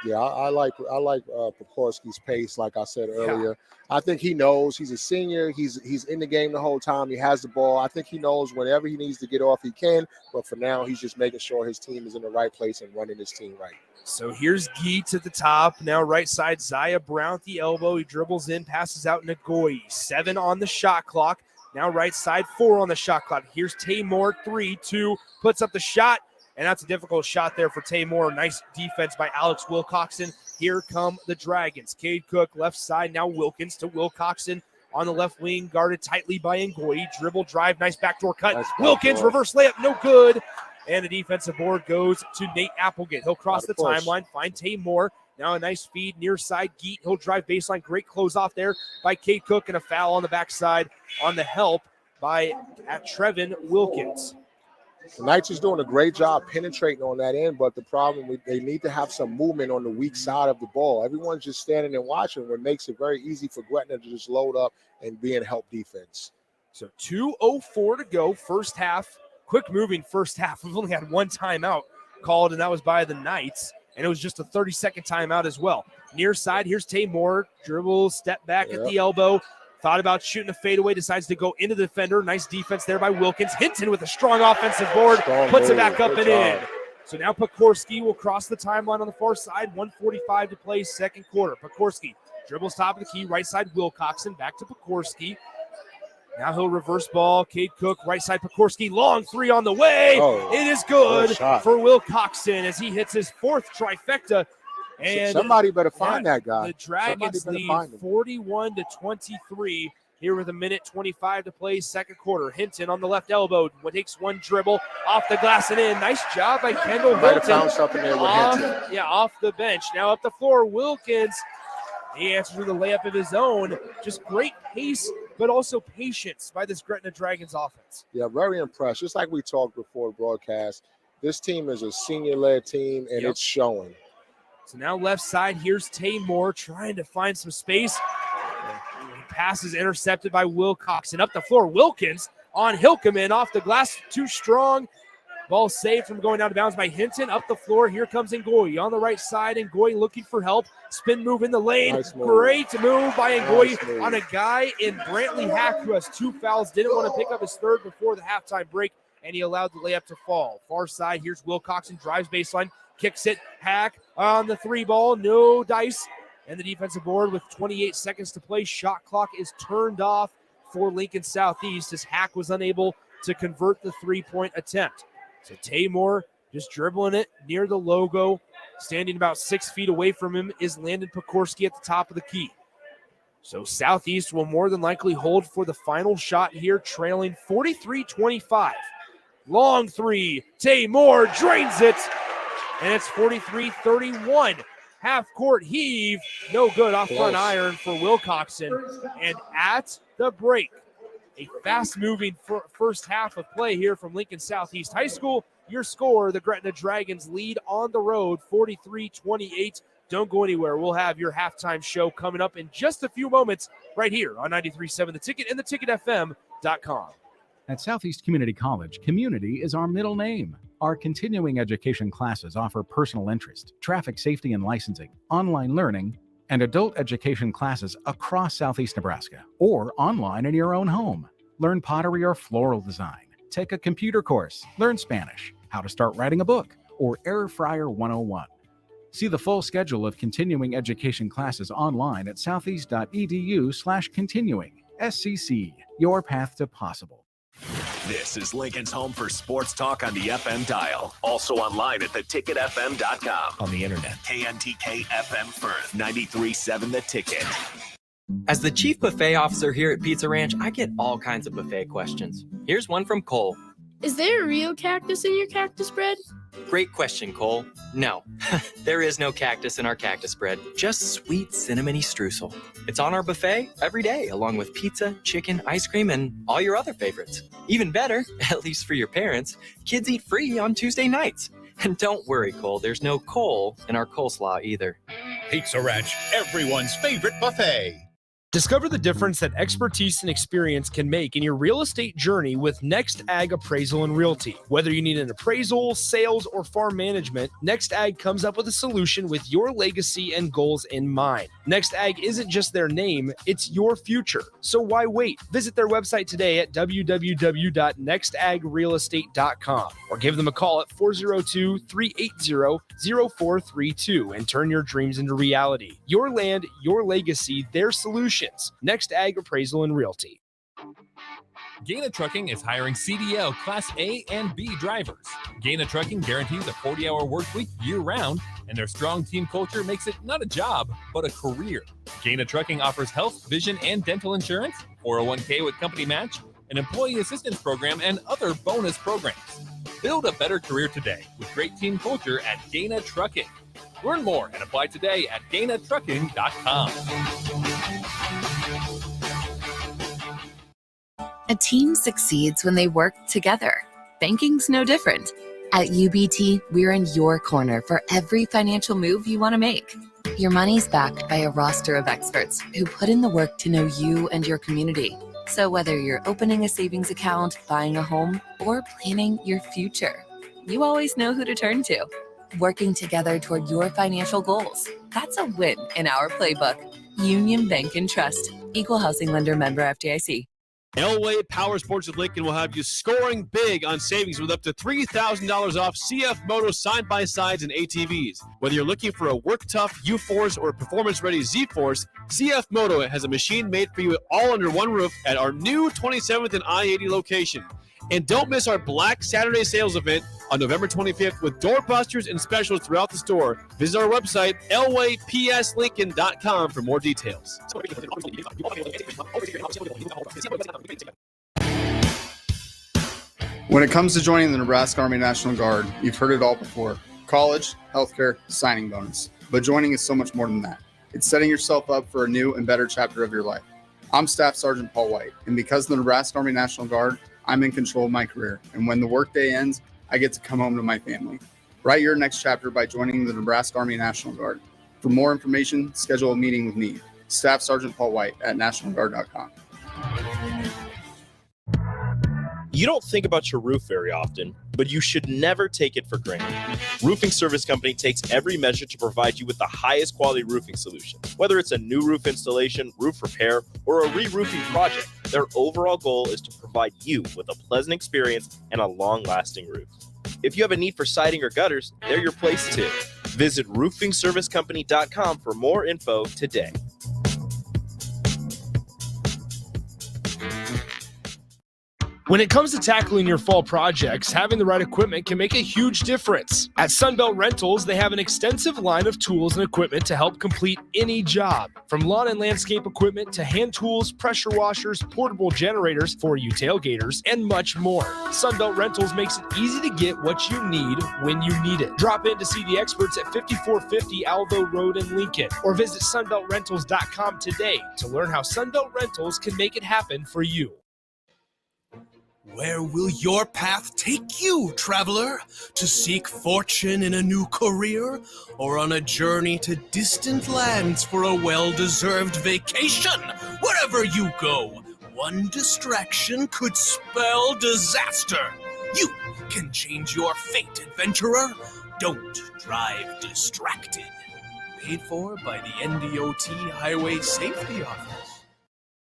Yeah, I like Pekorski's pace, like I said earlier. Yeah. I think he knows he's a senior. He's in the game the whole time. He has the ball. I think he knows whenever he needs to get off, he can. But for now, he's just making sure his team is in the right place and running his team right. So here's Geets at the top. Now right side, Zaya Brown at the elbow. He dribbles in, passes out Nagoyi. 7 on the shot clock. Now right side, 4 on the shot clock. Here's Taymor, 3-2, puts up the shot. And that's a difficult shot there for Taymor. Nice defense by Alex Wilcoxon. Here come the Dragons. Cade Cook, left side. Now Wilkins to Wilcoxon on the left wing, guarded tightly by Ngoyi. Dribble, drive, nice backdoor cut. Nice Wilkins, backdoor. Reverse layup, no good. And the defensive board goes to Nate Applegate. He'll cross the timeline, find Taymor. Now a nice feed near side. Geet, he'll drive baseline. Great close off there by Cade Cook, and a foul on the backside on the help by Trevin Wilkins. The Knights is doing a great job penetrating on that end, but the problem, they need to have some movement on the weak side of the ball. Everyone's just standing and watching, what makes it very easy for Gretna to just load up and be in help defense. So 2:04 to go, first half. Quick moving first half. We've only had one timeout called, and that was by the Knights, and it was just a 30-second timeout as well. Near side, here's Taymor. Dribble, step back at the elbow. Thought about shooting a fadeaway, decides to go into the defender. Nice defense there by Wilkins. Hinton with a strong offensive board, puts it back up and in. So now Pekorski will cross the timeline on the far side. 1:45 to play, second quarter. Pekorski dribbles top of the key, right side Wilcoxon, back to Pekorski. Now he'll reverse ball. Cade Cook, right side Pekorski, long 3 on the way. It is good for Wilcoxon as he hits his 4th trifecta. And somebody better find that guy. The Dragons lead 41-23 here with 1:25 to play, second quarter. Hinton on the left elbow. Takes one dribble off the glass and in. Nice job by Kendall Hilton. Off the bench. Now up the floor, Wilkins. He answers with a layup of his own. Just great pace, but also patience by this Gretna Dragons offense. Yeah, very impressed. Just like we talked before the broadcast, this team is a senior-led team, and it's showing. So now left side, here's Taymor trying to find some space. Pass is intercepted by Wilcoxon. Up the floor, Wilkins on Hilkeman, off the glass, too strong. Ball saved from going out of bounds by Hinton. Up the floor, here comes Ngoyi on the right side. Ngoyi looking for help. Spin move in the lane. Nice move. Great move by Ngoyi on a guy in Brantley Hack who has 2 fouls. Didn't want to pick up his 3rd before the halftime break, and he allowed the layup to fall. Far side, here's Wilcoxon, drives baseline. Kicks it, Hack on the 3-ball, no dice. And the defensive board with 28 seconds to play. Shot clock is turned off for Lincoln Southeast as Hack was unable to convert the 3-point attempt. So Taymor just dribbling it near the logo. Standing about 6 feet away from him is Landon Pekorski at the top of the key. So Southeast will more than likely hold for the final shot here, trailing 43-25. Long 3, Taymor drains it. And it's 43-31. Half-court heave. No good off front iron for Wilcoxon. And at the break, a fast-moving first half of play here from Lincoln Southeast High School. Your score, the Gretna Dragons lead on the road, 43-28. Don't go anywhere. We'll have your halftime show coming up in just a few moments right here on 93.7 The Ticket and theticketfm.com. At Southeast Community College, community is our middle name. Our continuing education classes offer personal interest, traffic safety and licensing, online learning, and adult education classes across Southeast Nebraska or online in your own home. Learn pottery or floral design, take a computer course, learn Spanish, how to start writing a book, or Air Fryer 101. See the full schedule of continuing education classes online at southeast.edu/continuing. SCC, your path to possible. This is Lincoln's home for sports talk on the FM dial. Also online at theticketfm.com. On the internet. KNTK FM Firth, 93.7 The Ticket. As the chief buffet officer here at Pizza Ranch, I get all kinds of buffet questions. Here's one from Cole. Is there a real cactus in your cactus bread? Great question, Cole. No, there is no cactus in our cactus bread, just sweet cinnamony streusel. It's on our buffet every day, along with pizza, chicken, ice cream, and all your other favorites. Even better, at least for your parents, kids eat free on Tuesday nights. And don't worry, Cole, there's no coal in our coleslaw either. Pizza Ranch, everyone's favorite buffet. Discover the difference that expertise and experience can make in your real estate journey with Next Ag Appraisal and Realty. Whether you need an appraisal, sales, or farm management, Next Ag comes up with a solution with your legacy and goals in mind. Next Ag isn't just their name, it's your future. So why wait? Visit their website today at www.nextagrealestate.com or give them a call at 402-380-0432 and turn your dreams into reality. Your land, your legacy, their solution. Next Ag Appraisal and Realty. Gretna Trucking is hiring CDL Class A and B drivers. Gretna Trucking guarantees a 40-hour work week year-round, and their strong team culture makes it not a job, but a career. Gretna Trucking offers health, vision, and dental insurance, 401k with company match, an employee assistance program, and other bonus programs. Build a better career today with great team culture at Gretna Trucking. Learn more and apply today at GretnaTrucking.com. A team succeeds when they work together. Banking's no different. At UBT, we're in your corner for every financial move you want to make. Your money's backed by a roster of experts who put in the work to know you and your community. So whether you're opening a savings account, buying a home, or planning your future, you always know who to turn to. Working together toward your financial goals. That's a win in our playbook. Union Bank and Trust. Equal housing lender, member FDIC. Elway Power Sports with Lincoln will have you scoring big on savings with up to $3,000 off CF Moto side-by-sides and ATVs. Whether you're looking for a work-tough U-Force or a performance-ready Z-Force, CF Moto has a machine made for you all under one roof at our new 27th and I-80 location. And don't miss our Black Saturday sales event on November 25th with doorbusters and specials throughout the store. Visit our website, elwaypslincoln.com for more details. When it comes to joining the Nebraska Army National Guard, you've heard it all before. College, healthcare, signing bonus. But joining is so much more than that. It's setting yourself up for a new and better chapter of your life. I'm Staff Sergeant Paul White, and because of the Nebraska Army National Guard, I'm in control of my career. And when the workday ends, I get to come home to my family. Write your next chapter by joining the Nebraska Army National Guard. For more information, schedule a meeting with me, Staff Sergeant Paul White at nationalguard.com. You don't think about your roof very often, but you should never take it for granted. Roofing Service Company takes every measure to provide you with the highest quality roofing solution. Whether it's a new roof installation, roof repair, or a re-roofing project, their overall goal is to provide you with a pleasant experience and a long-lasting roof. If you have a need for siding or gutters, they're your place too. Visit roofingservicecompany.com for more info today. When it comes to tackling your fall projects, having the right equipment can make a huge difference. At Sunbelt Rentals, they have an extensive line of tools and equipment to help complete any job. From lawn and landscape equipment to hand tools, pressure washers, portable generators for you tailgaters, and much more. Sunbelt Rentals makes it easy to get what you need when you need it. Drop in to see the experts at 5450 Alvo Road in Lincoln, or visit sunbeltrentals.com today to learn how Sunbelt Rentals can make it happen for you. Where will your path take you, traveler? To seek fortune in a new career? Or on a journey to distant lands for a well-deserved vacation? Wherever you go, one distraction could spell disaster. You can change your fate, adventurer. Don't drive distracted. Paid for by the NDOT Highway Safety Office.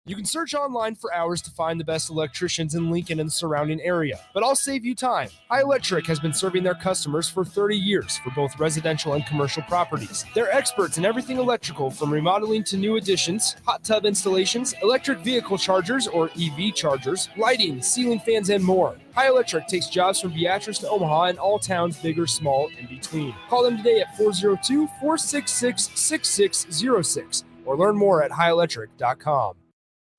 You can search online for hours to find the best electricians in Lincoln and the surrounding area, but I'll save you time. High Electric has been serving their customers for 30 years for both residential and commercial properties. They're experts in everything electrical, from remodeling to new additions, hot tub installations, electric vehicle chargers or EV chargers, lighting, ceiling fans, and more. High Electric takes jobs from Beatrice to Omaha and all towns, big or small, in between. Call them today at 402-466-6606 or learn more at highelectric.com.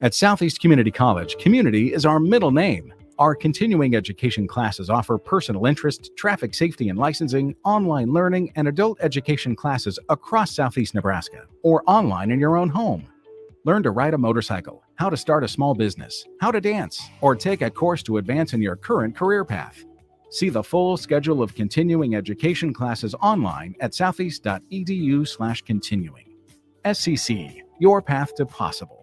At Southeast Community College, community is our middle name. Our continuing education classes offer personal interest, traffic safety and licensing, online learning, and adult education classes across Southeast Nebraska or online in your own home. Learn to ride a motorcycle, how to start a small business, how to dance, or take a course to advance in your current career path. See the full schedule of continuing education classes online at southeast.edu/continuing. SCC, your path to possible.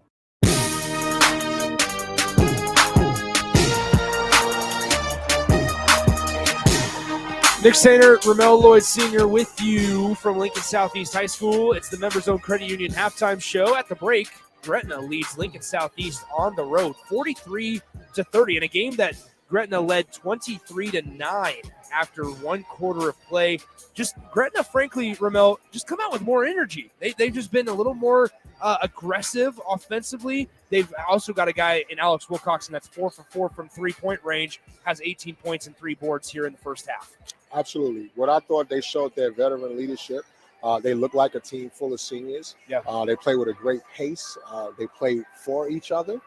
Nick Sainer, Ramel Lloyd Sr. with you from Lincoln Southeast High School. It's the Members Owned Credit Union halftime show. At the break, Gretna leads Lincoln Southeast on the road 43-30 in a game that Gretna led 23-9 after one quarter of play. Just Gretna, frankly, Ramel, just come out with more energy. They've just been a little more aggressive offensively. They've also got a guy in Alex Wilcoxon that's 4 for 4 from three-point range, has 18 points and 3 boards here in the first half. Absolutely. What I thought they showed their veteran leadership. They look like a team full of seniors. Yeah. They play with a great pace. They play for each other.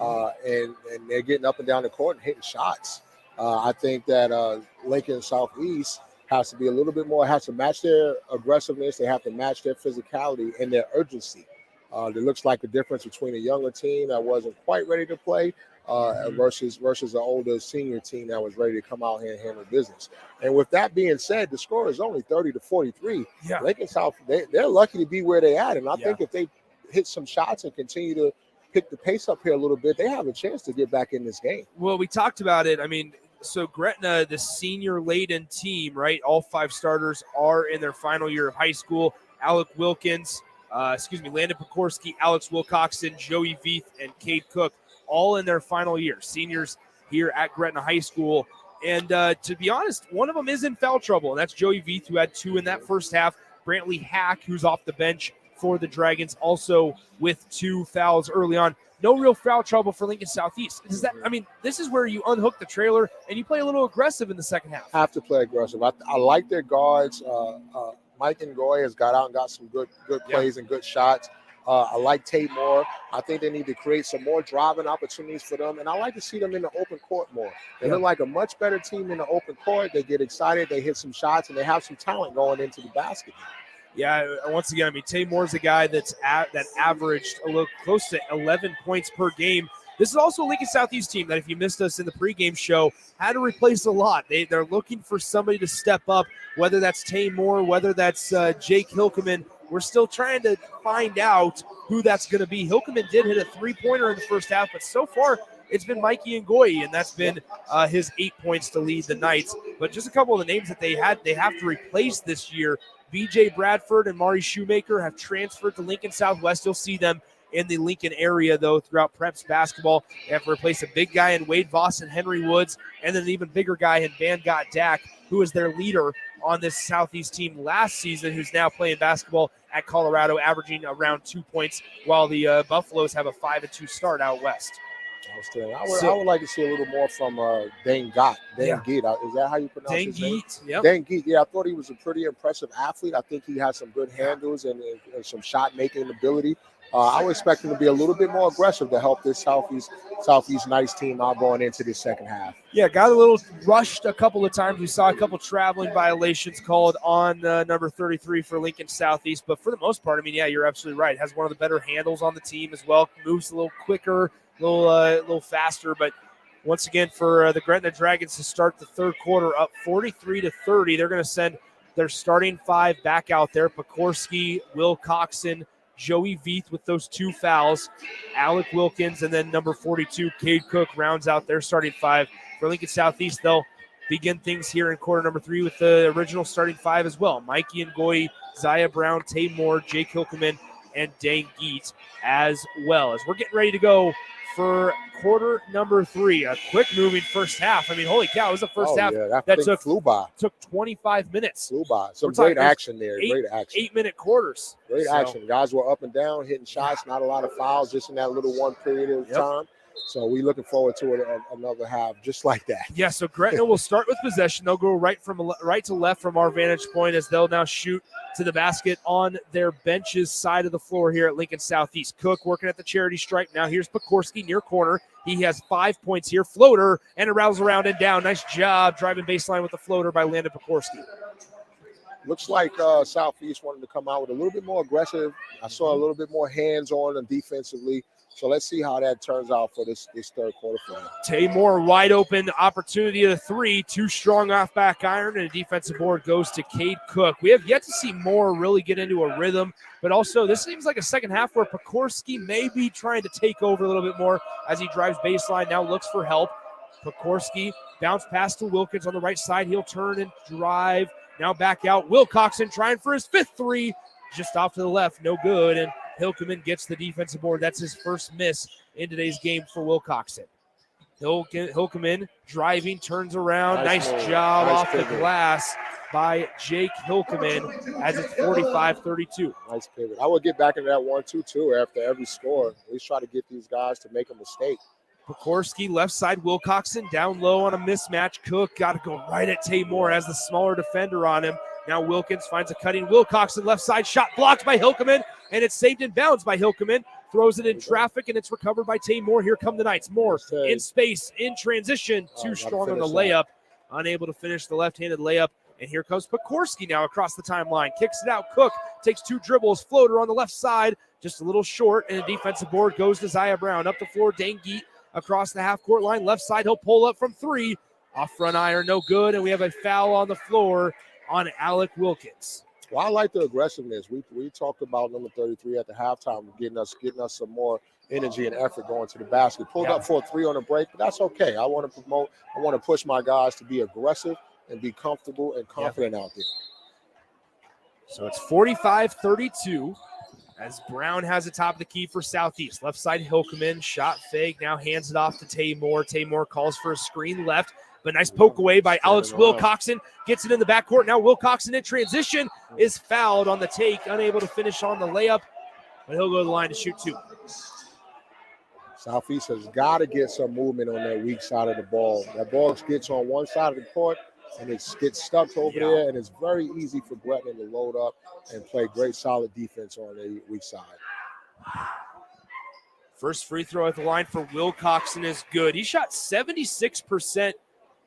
And they're getting up and down the court and hitting shots. I think that Lincoln Southeast has to be a little bit more, has to match their aggressiveness. They have to match their physicality and their urgency. There looks like a difference between a younger team that wasn't quite ready to play versus an older senior team that was ready to come out here and handle business. And with that being said, the score is only 30-43. Yeah. Lincoln South, they're lucky to be where they at. And I think if they hit some shots and continue to pick the pace up here a little bit, they have a chance to get back in this game. Well, we talked about it. I mean, so Gretna, the senior-laden team, right? All 5 starters are in their final year of high school. Alec Wilkins, Landon Pekorski, Alex Wilcoxon, Joey Veith, and Cade Cook, all in their final year. Seniors here at Gretna High School. And to be honest, one of them is in foul trouble, and that's Joey Veith, who had 2 in that first half. Brantley Hack, who's off the bench for the Dragons, also with 2 fouls early on. No real foul trouble for Lincoln Southeast. This is where you unhook the trailer and you play a little aggressive in the second half. Have to play aggressive. I like their guards. Mike Ngoy has got out and got some good plays and good shots. I like Tate Moore. I think they need to create some more driving opportunities for them, and I like to see them in the open court more. They look like a much better team in the open court. They get excited, they hit some shots, and they have some talent going into the basket. Yeah, once again, Tate Moore's a guy that averaged a little close to 11 points per game. This is also a Lincoln Southeast team that, if you missed us in the pregame show, had to replace a lot. They're looking for somebody to step up, whether that's Tay Moore, whether that's Jake Hilkeman. We're still trying to find out who that's going to be. Hilkeman did hit a 3-pointer in the first half, but so far it's been Mikey Ngoyi, and that's been his 8 points to lead the Knights. But just a couple of the names that they have to replace this year. B.J. Bradford and Mari Shoemaker have transferred to Lincoln Southwest. You'll see them in the Lincoln area, though, throughout Preps basketball. They have to replace a big guy in Wade Voss and Henry Woods, and then an even bigger guy in Van Gott Dak, who is their leader on this Southeast team last season, who's now playing basketball at Colorado, averaging around 2 points, while the Buffaloes have a 5-2 start out west. I would like to see a little more from Dane Gott. Geet. Is that how you pronounce his name? Dane Geet. Yeah, I thought he was a pretty impressive athlete. I think he has some good handles and some shot-making ability. I would expect him to be a little bit more aggressive to help this Southeast Knights team out going into this second half. Yeah, got a little rushed a couple of times. We saw a couple traveling violations called on number 33 for Lincoln Southeast. But for the most part, you're absolutely right. Has one of the better handles on the team as well. Moves a little quicker, a little faster. But once again, for the Gretna Dragons to start the third quarter up 43-30, they're going to send their starting 5 back out there. Pekorski, Wilcoxon, Joey Veith with those 2 fouls, Alec Wilkins, and then number 42, Cade Cook, rounds out their starting 5. For Lincoln Southeast, they'll begin things here in quarter number 3 with the original starting 5 as well. Mikey Ngoyi, Zaya Brown, Tay Moore, Jake Hilkeman, and Dane Geet as well. As we're getting ready to go for quarter number 3, a quick moving first half. Holy cow, it was the first half that flew by. Took 25 minutes. Flew by. Some great action there. Great action. 8-minute quarters. Great action. Guys were up and down, hitting shots, not a lot of fouls just in that little one period of time. So we're looking forward to another half just like that. Yeah, so Gretna will start with possession. They'll go right to left from our vantage point as they'll now shoot to the basket on their bench's side of the floor here at Lincoln Southeast. Cook working at the charity stripe. Now here's Pekorski near corner. He has 5 points here. Floater, and it rattles around and down. Nice job driving baseline with the floater by Landon Pekorski. Looks like Southeast wanted to come out with a little bit more aggressive. I saw a little bit more hands-on and defensively. So let's see how that turns out for this third quarter for them. Taymor wide open opportunity of the three. Too strong off back iron, and a defensive board goes to Cade Cook. We have yet to see Moore really get into a rhythm, but also this seems like a second half where Pekorski may be trying to take over a little bit more as he drives baseline, now looks for help. Pekorski bounce pass to Wilkins on the right side. He'll turn and drive. Now back out. Wilcoxon trying for his fifth three. Just off to the left, no good, and Hilkeman gets the defensive board. That's his first miss in today's game for Wilcoxon. Hilkeman driving, turns around. Nice job off the glass by Jake Hilkeman as it's 45-32. Nice pivot. I would get back into that 1-2 too after every score. At least try to get these guys to make a mistake. Pekorski left side, Wilcoxon down low on a mismatch. Cook got to go right at Taymor as the smaller defender on him. Now Wilkins finds a cutting Wilcoxon left side, shot blocked by Hilkeman, and it's saved in bounds by Hilkeman. Throws it in traffic, and it's recovered by Taymor. Here come the Knights. Moore in space, in transition. Too strong on the layup. Unable to finish the left-handed layup. And here comes Pekorski now across the timeline. Kicks it out. Cook takes two dribbles. Floater on the left side. Just a little short, and a defensive board goes to Zaya Brown. Up the floor, Dangeet across the half-court line. Left side, he'll pull up from three. Off front iron, no good. And we have a foul on the floor on Alec Wilkins. Well, I like the aggressiveness. We talked about number 33 at the halftime, getting us some more energy and effort going to the basket. Pulled up for a three on the break, but that's okay. I want to promote. I want to push my guys to be aggressive and be comfortable and confident out there. So it's 45-32 as Brown has the top of the key for Southeast. Left side, Hilkeman, shot fake, now hands it off to Taymor. Taymor calls for a screen left. But nice poke away by Alex Wilcoxon. Gets it in the backcourt. Now Wilcoxon in transition is fouled on the take. Unable to finish on the layup. But he'll go to the line to shoot two. Southeast has got to get some movement on that weak side of the ball. That ball gets on one side of the court, and it gets stuck over there, and it's very easy for Gretna to load up and play great, solid defense on the weak side. First free throw at the line for Wilcoxon is good. He shot 76%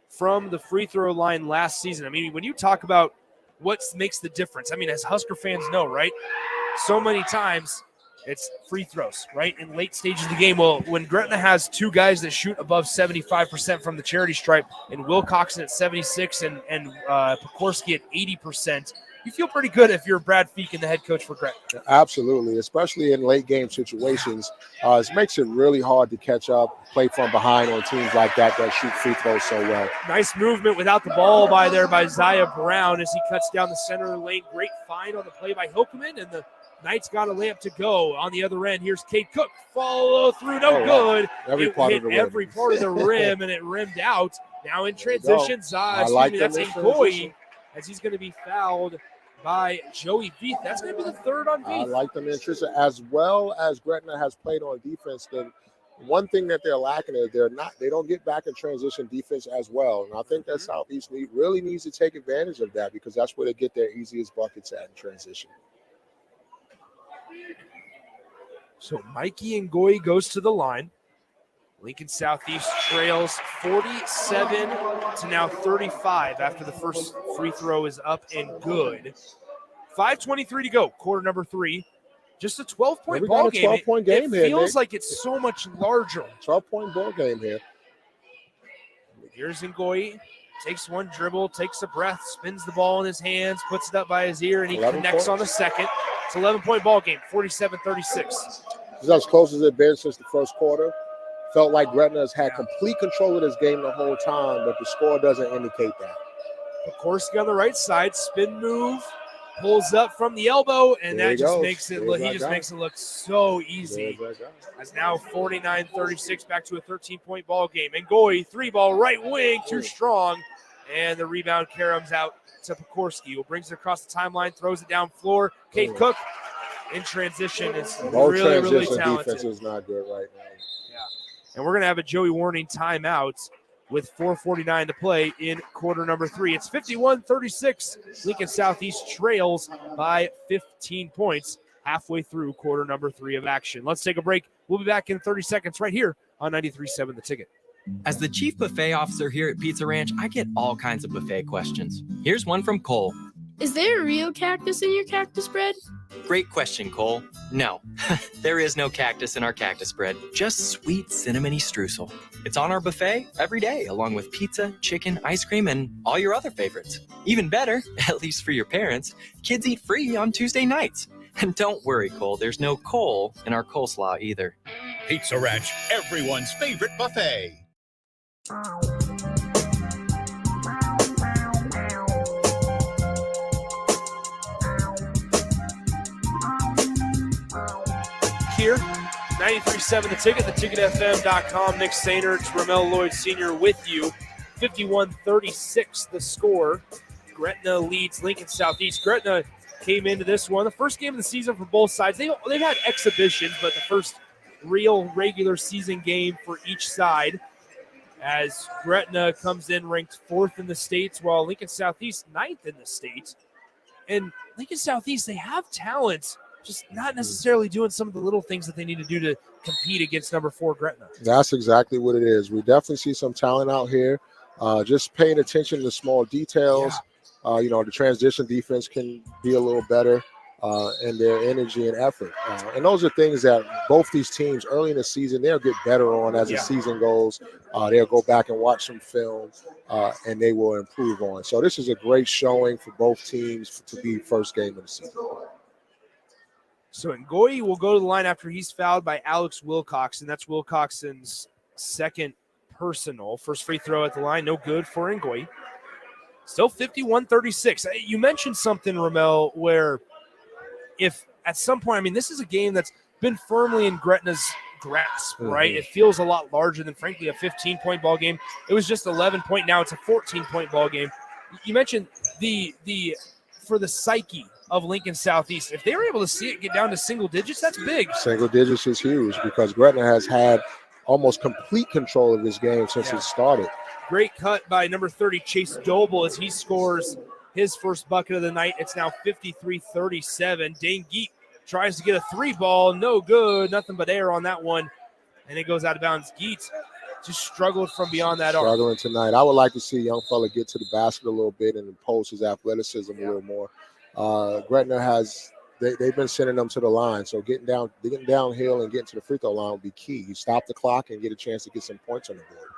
from the free throw line last season. I mean, when you talk about what makes the difference, I mean, as Husker fans know, right? So many times it's free throws, right? In late stages of the game. Well, when Gretna has two guys that shoot above 75% from the charity stripe, and Wilcoxon at 76 and Pekorski at 80%, you feel pretty good if you're Brad Feek, the head coach for Gretna. Absolutely, especially in late game situations. It makes it really hard to catch up, play from behind on teams like that shoot free throws so well. Nice movement without the ball by Zaya Brown as he cuts down the center of the lane. Great find on the play by Hilkeman, and the Knights got a layup to go. On the other end, here's Cade Cook. Follow through, good. Every part of the rim, and it rimmed out. Now in transition, that's Ngoyi, as he's going to be fouled by Joey Veith. That's going to be the third on Veith. I like them in transition. As well as Gretna has played on defense, the one thing that they're lacking is they don't get back in transition defense as well. And I think that Southeast really needs to take advantage of that, because that's where they get their easiest buckets at in transition. So Mikey Ngoyi goes to the line. Lincoln Southeast trails 47 to now 35 after the first free throw is up and good. 5:23 to go, quarter number 3. Just a 12-point ball game. 12-point game it here, feels Nick. like it's so much larger. 12-point ball game here. Here's Ngoyi. Takes one dribble, takes a breath, spins the ball in his hands, puts it up by his ear, and he connects on the second. It's an 11-point ball game, 47-36. It's as close as it's been since the first quarter. Felt like Gretna has had complete control of this game the whole time, but the score doesn't indicate that. Pekorski on the right side, spin move, pulls up from the elbow, and that just makes it look. He just makes it look so easy. As now 49-36, back to a 13-point ball game. And Ngoyi, 3-ball right wing, too strong, and the rebound caroms out to Pekorski, who brings it across the timeline, throws it down floor. Cade Cook in transition is really talented. Defense is not good right now. And we're going to have a Joey Warning timeout with 4:49 to play in quarter number 3. It's 51-36. Lincoln Southeast trails by 15 points halfway through quarter number 3 of action. Let's take a break. We'll be back in 30 seconds right here on 93.7 The Ticket. As the chief buffet officer here at Pizza Ranch, I get all kinds of buffet questions. Here's one from Cole. Is there a real cactus in your cactus bread? Great question, Cole. No, there is no cactus in our cactus bread, just sweet cinnamony streusel. It's on our buffet every day, along with pizza, chicken, ice cream, and all your other favorites. Even better, at least for your parents, kids eat free on Tuesday nights. And don't worry, Cole, there's no coal in our coleslaw either. Pizza Ranch, everyone's favorite buffet. Here, 93.7 The Ticket, theticketfm.com. Nick Sainer, it's Ramel Lloyd Sr. with you. 51-36 the score. Gretna leads Lincoln Southeast. Gretna came into this one, the first game of the season for both sides. They've had exhibitions, but the first real regular season game for each side, as Gretna comes in ranked 4th in the state, while Lincoln Southeast 9th in the state. And Lincoln Southeast, they have talent, just not necessarily doing some of the little things that they need to do to compete against number 4 Gretna. That's exactly what it is. We definitely see some talent out here. Just paying attention to small details. Yeah. The transition defense can be a little better, and their energy and effort. And those are things that both these teams early in the season, they'll get better on as the season goes. They'll go back and watch some film, and they will improve on. So this is a great showing for both teams to be first game of the season. So Ngoyi will go to the line after he's fouled by Alex Wilcoxon. That's Wilcoxon's second personal. First free throw at the line, no good for Ngoyi. Still 51-36. You mentioned something, Ramel, where if at some point, this is a game that's been firmly in Gretna's grasp, right? It feels a lot larger than, frankly, a 15-point ball game. It was just 11-point. Now it's a 14-point ball game. You mentioned the for the psyche of Lincoln Southeast. If they were able to see it get down to single digits, that's big. Single digits is huge because Gretna has had almost complete control of this game since it started. Great cut by number 30, Chase Doble, as he scores his first bucket of the night. It's now 53-37. Dane Geet tries to get a three ball. No good. Nothing but air on that one. And it goes out of bounds. Geet just struggled from beyond that arc. Struggling tonight. I would like to see a young fella get to the basket a little bit and impose his athleticism a little more. Gretna has they've been sending them to the line, so getting downhill and getting to the free throw line will be key. You stop the clock and get a chance to get some points on the board.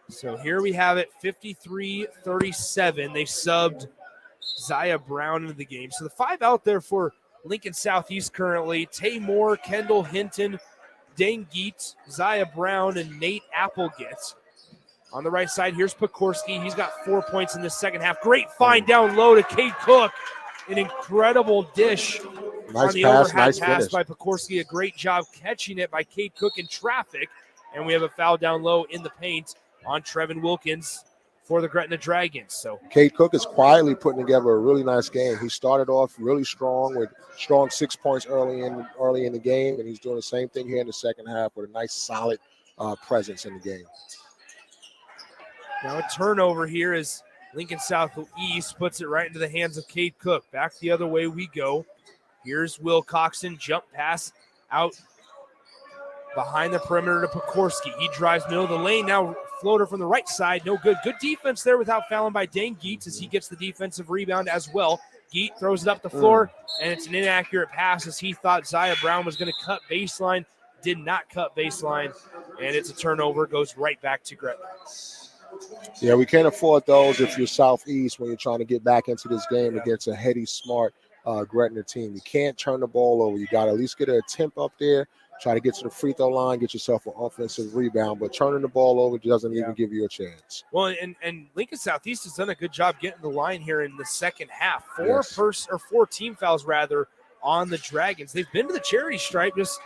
So here we have it, 53-37. They subbed Zaya Brown into the game. So the 5 out there for Lincoln Southeast currently: Tay Moore, Kendall Hinton, Dane Geet, Zaya Brown, and Nate Applegate. On the right side, here's Pekorski. He's got 4 points in the second half. Great find down low to Cade Cook. An incredible dish on the overhead pass by Pekorski. A great job catching it by Cade Cook in traffic. And we have a foul down low in the paint on Trevin Wilkins for the Gretna Dragons. So Cade Cook is quietly putting together a really nice game. He started off really strong with strong 6 points early in the game, and he's doing the same thing here in the second half with a nice solid presence in the game. Now a turnover here as Lincoln Southeast puts it right into the hands of Cade Cook. Back the other way we go. Here's Wilcoxon, jump pass out behind the perimeter to Pekorski. He drives middle of the lane. Now floater from the right side. No good. Good defense there without fouling by Dane Geet as he gets the defensive rebound as well. Geet throws it up the floor, and it's an inaccurate pass as he thought Zaya Brown was going to cut baseline. Did not cut baseline, and it's a turnover. Goes right back to Gretna. Yeah, we can't afford those if you're Southeast when you're trying to get back into this game against a heady, smart Gretna team. You can't turn the ball over. You got to at least get an attempt up there, try to get to the free throw line, get yourself an offensive rebound. But turning the ball over doesn't even give you a chance. Well, and Lincoln Southeast has done a good job getting the line here in the second half. Four team fouls rather on the Dragons. They've been to the charity stripe, just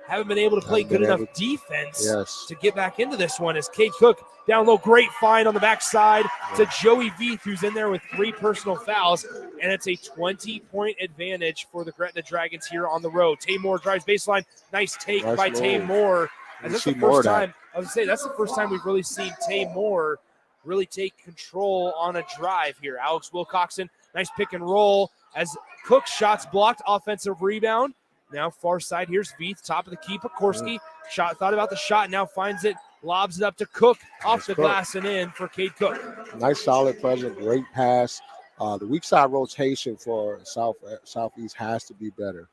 haven't been able to play good enough defense to get back into this one. As Cade Cook down low, great find on the backside to Joey Veith, who's in there with 3 personal fouls, and it's a 20-point advantage for the Gretna Dragons here on the road. Tay Moore drives baseline. Nice take by Tay Moore. And that's the first time, I would say that's the first time we've really seen Tay Moore really take control on a drive here. Alex Wilcoxon, nice pick and roll as Cook's shots blocked, offensive rebound. Now far side, here's Veith, top of the key. Pekorski Thought about the shot, now finds it, lobs it up to Cook, off the glass and in for Cade Cook. Nice solid present, great pass. The weak side rotation for Southeast has to be better.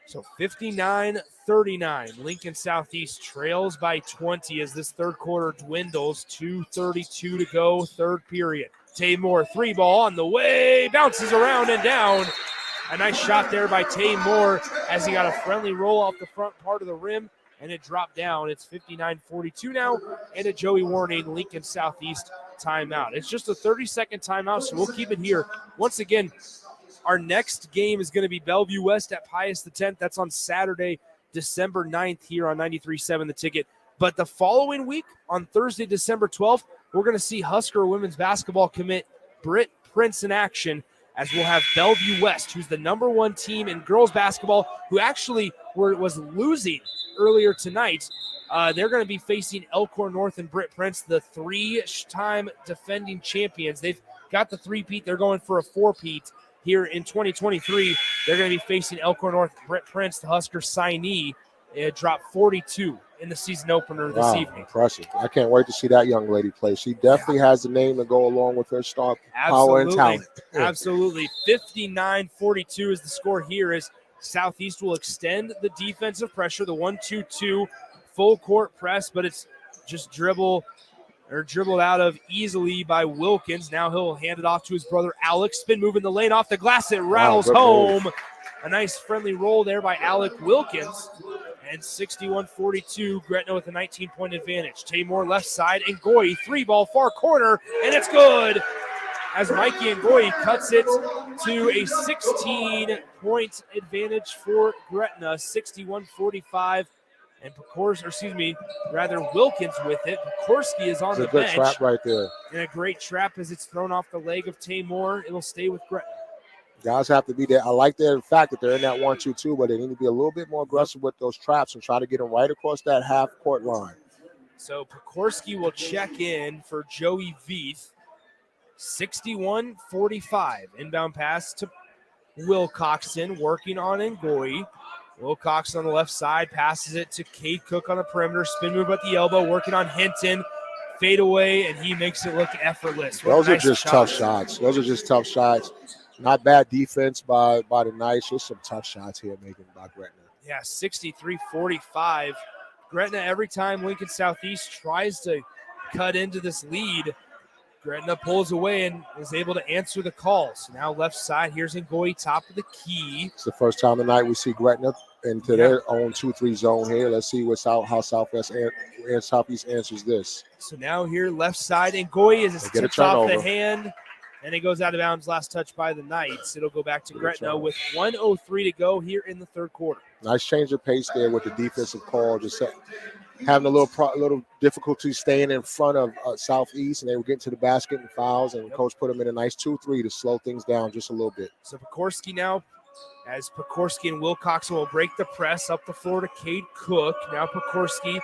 So 59-39, Lincoln Southeast trails by 20 as this third quarter dwindles. 2:32 to go, third period. Taymor, 3-ball on the way, bounces around and down. A nice shot there by Taymor as he got a friendly roll off the front part of the rim, and it dropped down. It's 59-42 now, and a Joey warning, Lincoln Southeast timeout. It's just a 30-second timeout, so we'll keep it here. Once again, our next game is going to be Bellevue West at Pius X. That's on Saturday, December 9th here on 93.7 The Ticket. But the following week, on Thursday, December 12th, we're going to see Husker women's basketball commit Britt Prince in action, as we'll have Bellevue West, who's the number one team in girls basketball, who actually was losing earlier tonight. They're going to be facing Elkhorn North and Britt Prince, the three-time defending champions. They've got the three-peat. They're going for a four-peat here in 2023. They're going to be facing Elkhorn North, Britt Prince, the Husker signee. It dropped 42 in the season opener this evening. Impressive. I can't wait to see that young lady play. She definitely has the name to go along with her star power and talent. Absolutely. 59-42 is the score here, as Southeast will extend the defensive pressure, the 1-2-2 full court press, but it's just dribbled out of easily by Wilkins. Now he'll hand it off to his brother Alex. Spin move in the lane, off the glass. It rattles home. Move. A nice friendly roll there by Alec Wilkins. And 61-42, Gretna with a 19-point advantage. Taymor left side, and Ngoyi, 3-ball far corner, and it's good. As Mikey Ngoyi cuts it to a 16-point advantage for Gretna, 61-45. And Wilkins with it. Pekorski is on the bench. It's a good trap right there. And a great trap as it's thrown off the leg of Taymor. It'll stay with Gretna. Guys have to be there. I like the fact that they're in that 1-2-2, but they need to be a little bit more aggressive with those traps and try to get them right across that half-court line. So Pekorski will check in for Joey Veith. 61-45. Inbound pass to Wilcoxon, working on Ngoyi. Wilcoxon on the left side, passes it to Cade Cook on the perimeter. Spin move at the elbow, working on Hinton. Fade away, and he makes it look effortless. Those are just tough shots. Those are just tough shots. Not bad defense by the Knights. Just some tough shots here making by Gretna. Yeah, 63-45. Gretna, every time Lincoln Southeast tries to cut into this lead, Gretna pulls away and is able to answer the calls. So now left side, here's Ngoyi, top of the key. It's the first time tonight we see Gretna into their own 2-3 zone here. Let's see how Southeast answers this. So now here left side, Ngoyi is tipped off the hand, and it goes out of bounds. Last touch by the Knights. It'll go back to Gretna with 1:03 to go here in the third quarter. Nice change of pace there with the defensive call. Just having a little difficulty staying in front of Southeast, and they were getting to the basket and fouls, and coach put them in a nice 2-3 to slow things down just a little bit. So Pekorski now, as Pekorski and Wilcoxon will break the press up the floor to Cade Cook. Now Pekorski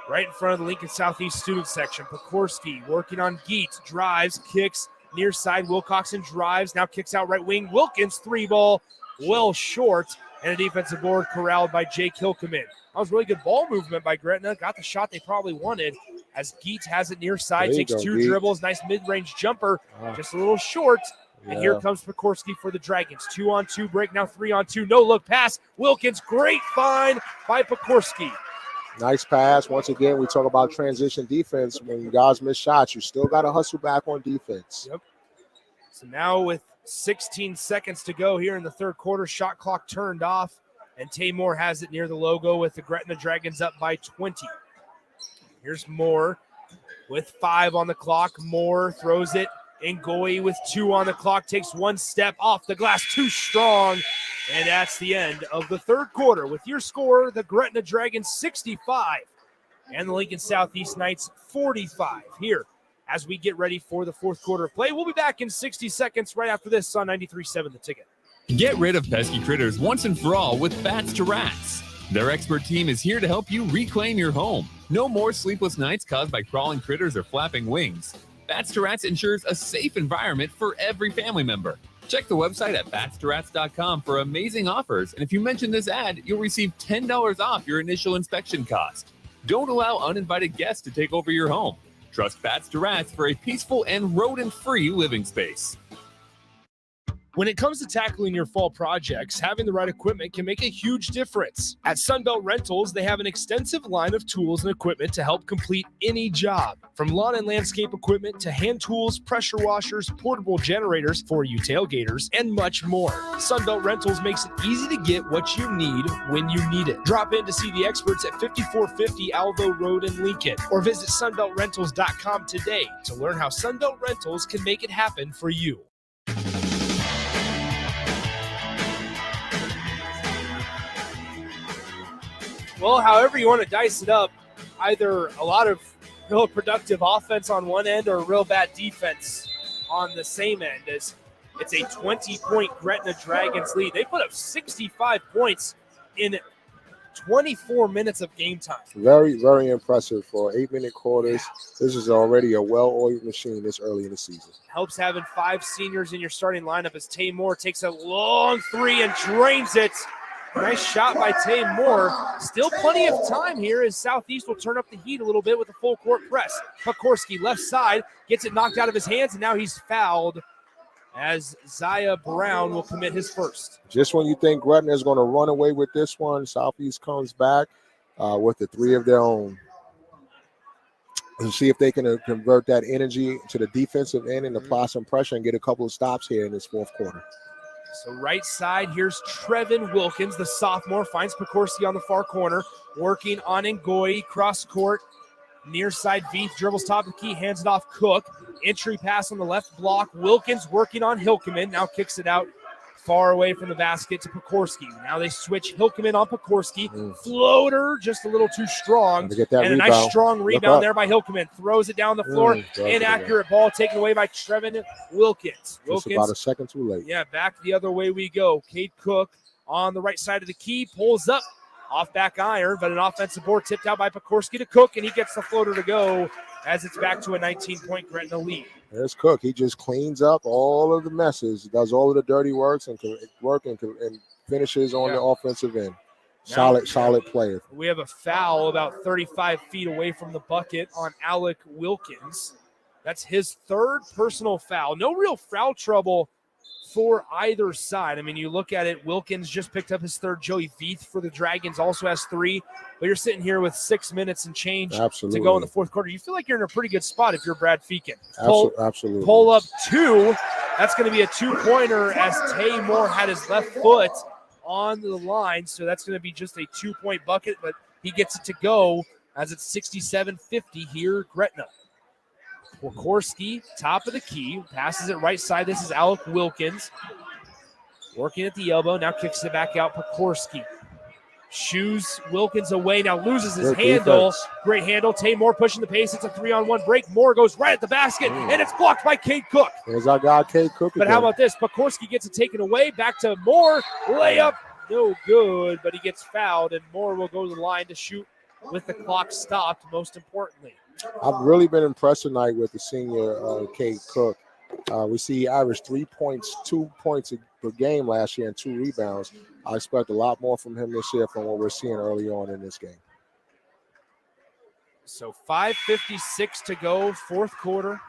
right in front of the Lincoln Southeast student section. Pekorski working on Geet, drives, kicks, near side. Wilcoxon drives, now kicks out right wing. Wilkins, 3-ball, well short, and a defensive board corralled by Jake Hilkeman. That was really good ball movement by Gretna. Got the shot they probably wanted, as Geet has it near side, takes two dribbles, nice mid-range jumper, just a little short. And here comes Pekorski for the Dragons. 2-on-2 break, now 3-on-2. No look pass. Wilkins, great find by Pekorski. Nice pass. Once again, we talk about transition defense. When you guys miss shots, you still got to hustle back on defense. Yep. So now with 16 seconds to go here in the third quarter, shot clock turned off, and Taymor has it near the logo with the Gretna Dragons up by 20. Here's Moore with 5 on the clock. Moore throws it. Ngoyi with 2 on the clock, takes one step off the glass, too strong. And that's the end of the third quarter. With your score, the Gretna Dragons 65 and the Lincoln Southeast Knights 45 here as we get ready for the fourth quarter of play. We'll be back in 60 seconds right after this on 93.7 The Ticket. Get rid of pesky critters once and for all with Bats to Rats. Their expert team is here to help you reclaim your home. No more sleepless nights caused by crawling critters or flapping wings. Bats to Rats ensures a safe environment for every family member. Check the website at batstoRats.com for amazing offers. And if you mention this ad, you'll receive $10 off your initial inspection cost. Don't allow uninvited guests to take over your home. Trust Bats to Rats for a peaceful and rodent-free living space. When it comes to tackling your fall projects, having the right equipment can make a huge difference. At Sunbelt Rentals, they have an extensive line of tools and equipment to help complete any job. From lawn and landscape equipment to hand tools, pressure washers, portable generators for you tailgaters, and much more. Sunbelt Rentals makes it easy to get what you need when you need it. Drop in to see the experts at 5450 Alvo Road in Lincoln, or visit sunbeltrentals.com today to learn how Sunbelt Rentals can make it happen for you. Well, however you want to dice it up, either a lot of real productive offense on one end or real bad defense on the same end, as it's a 20-point Gretna Dragons lead. They put up 65 points in 24 minutes of game time. Very, very impressive for 8-minute quarters. This is already a well-oiled machine this early in the season. Helps having 5 seniors in your starting lineup as Tay Moore takes a long three and drains it. Nice shot by Tay Moore. Still plenty of time here as Southeast will turn up the heat a little bit with a full court press. Pokorski left side gets it knocked out of his hands, and now he's fouled as Zaya Brown will commit his first. Just when you think Gretna is going to run away with this one, Southeast comes back with the 3 of their own. And see if they can convert that energy to the defensive end and apply some pressure and get a couple of stops here in this fourth quarter. So right side, here's Trevin Wilkins, the sophomore, finds Pokorski on the far corner, working on Ngoyi, cross court, near side Veith, dribbles top of the key, hands it off Cook, entry pass on the left block, Wilkins working on Hilkeman, now kicks it out far away from the basket to Pokorski. Now they switch Hilkeman on Pokorski, floater just a little too strong, and a nice strong rebound there by Hilkeman, throws it down the floor, inaccurate ball taken away by Trevin Wilkins. Just about a second too late. Yeah, back the other way we go. Cade Cook on the right side of the key, pulls up, off back iron, but an offensive board tipped out by Pokorski to Cook, and he gets the floater to go as it's back to a 19-point Gretna lead. There's Cook. He just cleans up all of the messes, does all of the dirty works, and finishes on the offensive end. Solid player. We have a foul about 35 feet away from the bucket on Alec Wilkins. That's his 3rd personal foul. No real foul trouble for either side. I mean, you look at it, Wilkins just picked up his 3rd. Joey Veith for the Dragons also has 3. But you're sitting here with 6 minutes and change to go in the fourth quarter. You feel like you're in a pretty good spot if you're Brad Feakin. Absolutely. Pull up 2. That's going to be a 2-pointer as Tay Moore had his left foot on the line. So that's going to be just a 2-point bucket, but he gets it to go as it's 67-50 here, Gretna. Pokorski, top of the key, passes it right side. This is Alec Wilkins working at the elbow. Now kicks it back out. Pokorski shoos Wilkins away. Now loses his handle. Defense. Great handle. Tay Moore pushing the pace. It's a 3-on-1 break. Moore goes right at the basket, and it's blocked by Cade Cook. There's our guy, Cade Cook. But how about this? Pokorski gets it taken away. Back to Moore. Layup. No good, but he gets fouled, and Moore will go to the line to shoot with the clock stopped, most importantly. I've really been impressed tonight with the senior Cade Cook. We see he averaged 3 points, 2 points per game last year and 2 rebounds. I expect a lot more from him this year from what we're seeing early on in this game. So 5:56 to go, fourth quarter.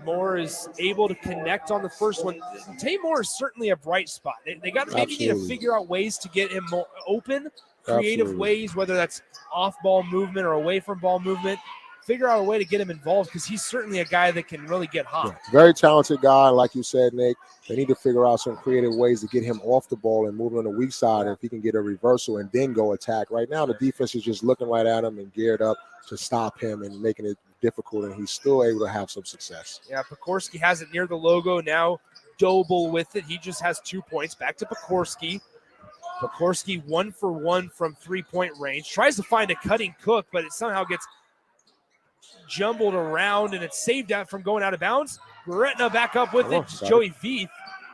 Moore is able to connect on the first one. Tay Moore is certainly a bright spot. They got maybe need to figure out ways to get him more open, creative ways, whether that's off-ball movement or away-from-ball movement. Figure out a way to get him involved because he's certainly a guy that can really get hot. Yeah, very talented guy, like you said, Nick. They need to figure out some creative ways to get him off the ball and move on the weak side if he can get a reversal and then go attack. Right now, the defense is just looking right at him and geared up to stop him and making it difficult, and he's still able to have some success. Yeah, Pokorski has it near the logo. Now Doble with it. He just has 2 points. Back to Pokorski. Pokorski 1 for 1 from 3-point range. Tries to find a cutting Cook, but it somehow gets jumbled around, and it's saved out from going out of bounds. Gretna back up with it. Joey Veith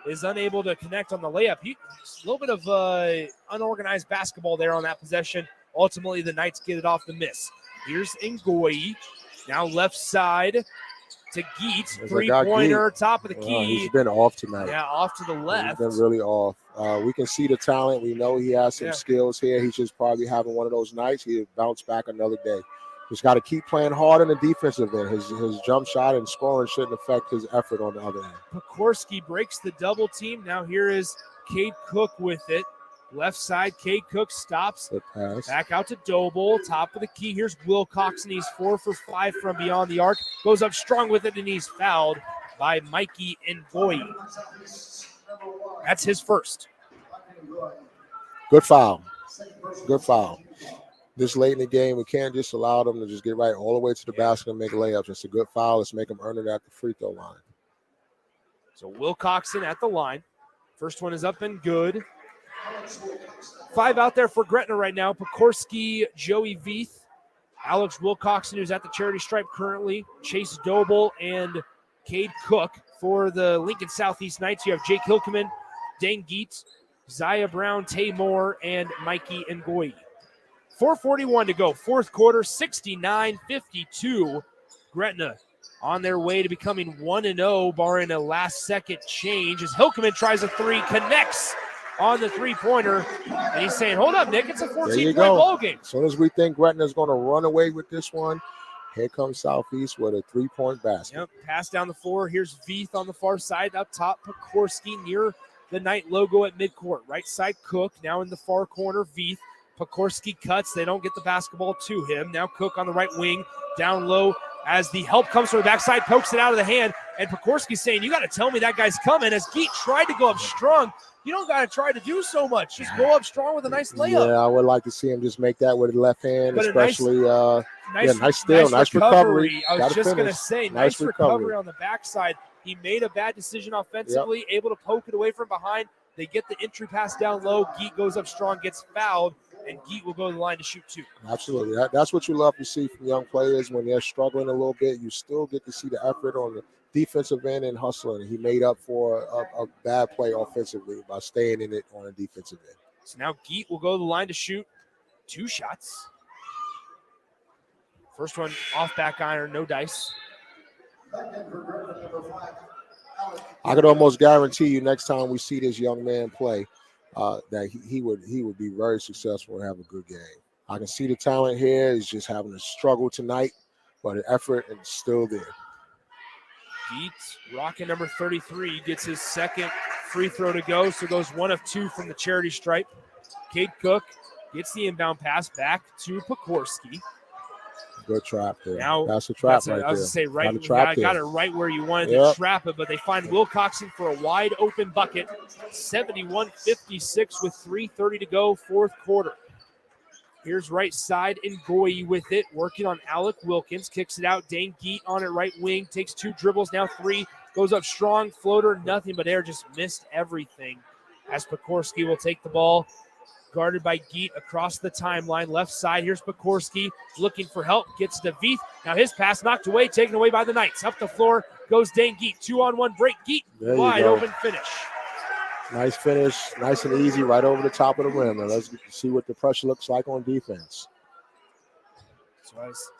is unable to connect on the layup. A little bit of unorganized basketball there on that possession. Ultimately, the Knights get it off the miss. Here's Ngoyi. Now left side to Geet. As I got Three-pointer, Geet. top of the key. He's been off tonight. Yeah, off to the left. He's been really off. We can see the talent. We know he has some skills here. He's just probably having one of those nights. He'll bounce back another day. Just got to keep playing hard in the defensive end. His jump shot and scoring shouldn't affect his effort on the other end. Pekorski breaks the double team. Now here is Cade Cook with it. Left side, Cade Cook stops. Good pass. Back out to Doble, top of the key. Here's Wilcox, and he's 4 for 5 from beyond the arc. Goes up strong with it, and he's fouled by Mikey Ngoyi. That's his first. Good foul. Good foul. This late in the game, we can't just allow them to just get right all the way to the basket and make layups. It's a good foul. Let's make them earn it at the free throw line. So Wilcoxon at the line. First one is up and good. 5 out there for Gretna right now. Pekorski, Joey Veith, Alex Wilcoxon, who's at the charity stripe currently, Chase Doble, and Cade Cook. For the Lincoln Southeast Knights, you have Jake Hilkeman, Dane Geet, Zaya Brown, Tay Moore, and Mikey Ngoyi. 4:41 to go. Fourth quarter, 69-52. Gretna on their way to becoming 1-0, barring a last-second change. As Hilkeman tries a three, connects on the three-pointer. And he's saying, hold up, Nick, it's a 14-point ball game. As soon as we think Gretna's going to run away with this one, here comes Southeast with a three-point basket. Yep, pass down the floor. Here's Veith on the far side. Up top, Pekorski near the Knight logo at midcourt. Right side, Cook. Now in the far corner, Veith. Pekorski cuts. They don't get the basketball to him. Now Cook on the right wing. Down low as the help comes from the backside. Pokes it out of the hand. And Pekorski's saying, you got to tell me that guy's coming. As Geet tried to go up strong. You don't got to try to do so much. Just go up strong with a nice layup. Yeah, I would like to see him just make that with the left hand, But especially. Nice steal, nice recovery. I was just going to say, nice recovery recovery on the backside. He made a bad decision offensively, able to poke it away from behind. They get the entry pass down low. Geet goes up strong, gets fouled, and Geet will go to the line to shoot 2. Absolutely. That's what you love to see from young players when they're struggling a little bit. You still get to see the effort on the defensive end and hustling. He made up for a bad play offensively by staying in it on the defensive end. So now Geet will go to the line to shoot 2 shots. First one off back iron, no dice. I could almost guarantee you next time we see this young man play that he would be very successful and have a good game. I can see the talent here. He's just having a struggle tonight, but the effort is still there. Geet, rocking number 33, gets his second free throw to go, so goes 1 of 2 from the charity stripe. Cade Cook gets the inbound pass back to Pekorski. Good trap there. Now, that's a trap right there. I was going to say, got it right where you wanted Yep. to trap it, but they find Wilcoxon for a wide open bucket. 71-56 with 3:30 to go, fourth quarter. Here's right side, Ngoyi with it, working on Alec Wilkins, kicks it out. Dane Geet on it, right wing, takes 2 dribbles, now 3, goes up strong, floater, nothing but air, just missed everything. As Pekorski will take the ball, guarded by Geet across the timeline, left side. Here's Pekorski looking for help, gets to Veith. Now his pass knocked away, taken away by the Knights. Up the floor goes Dane Geet, 2-on-1 break. Geet, wide open finish. Nice finish, nice and easy, right over the top of the rim. And let's see what the pressure looks like on defense. So as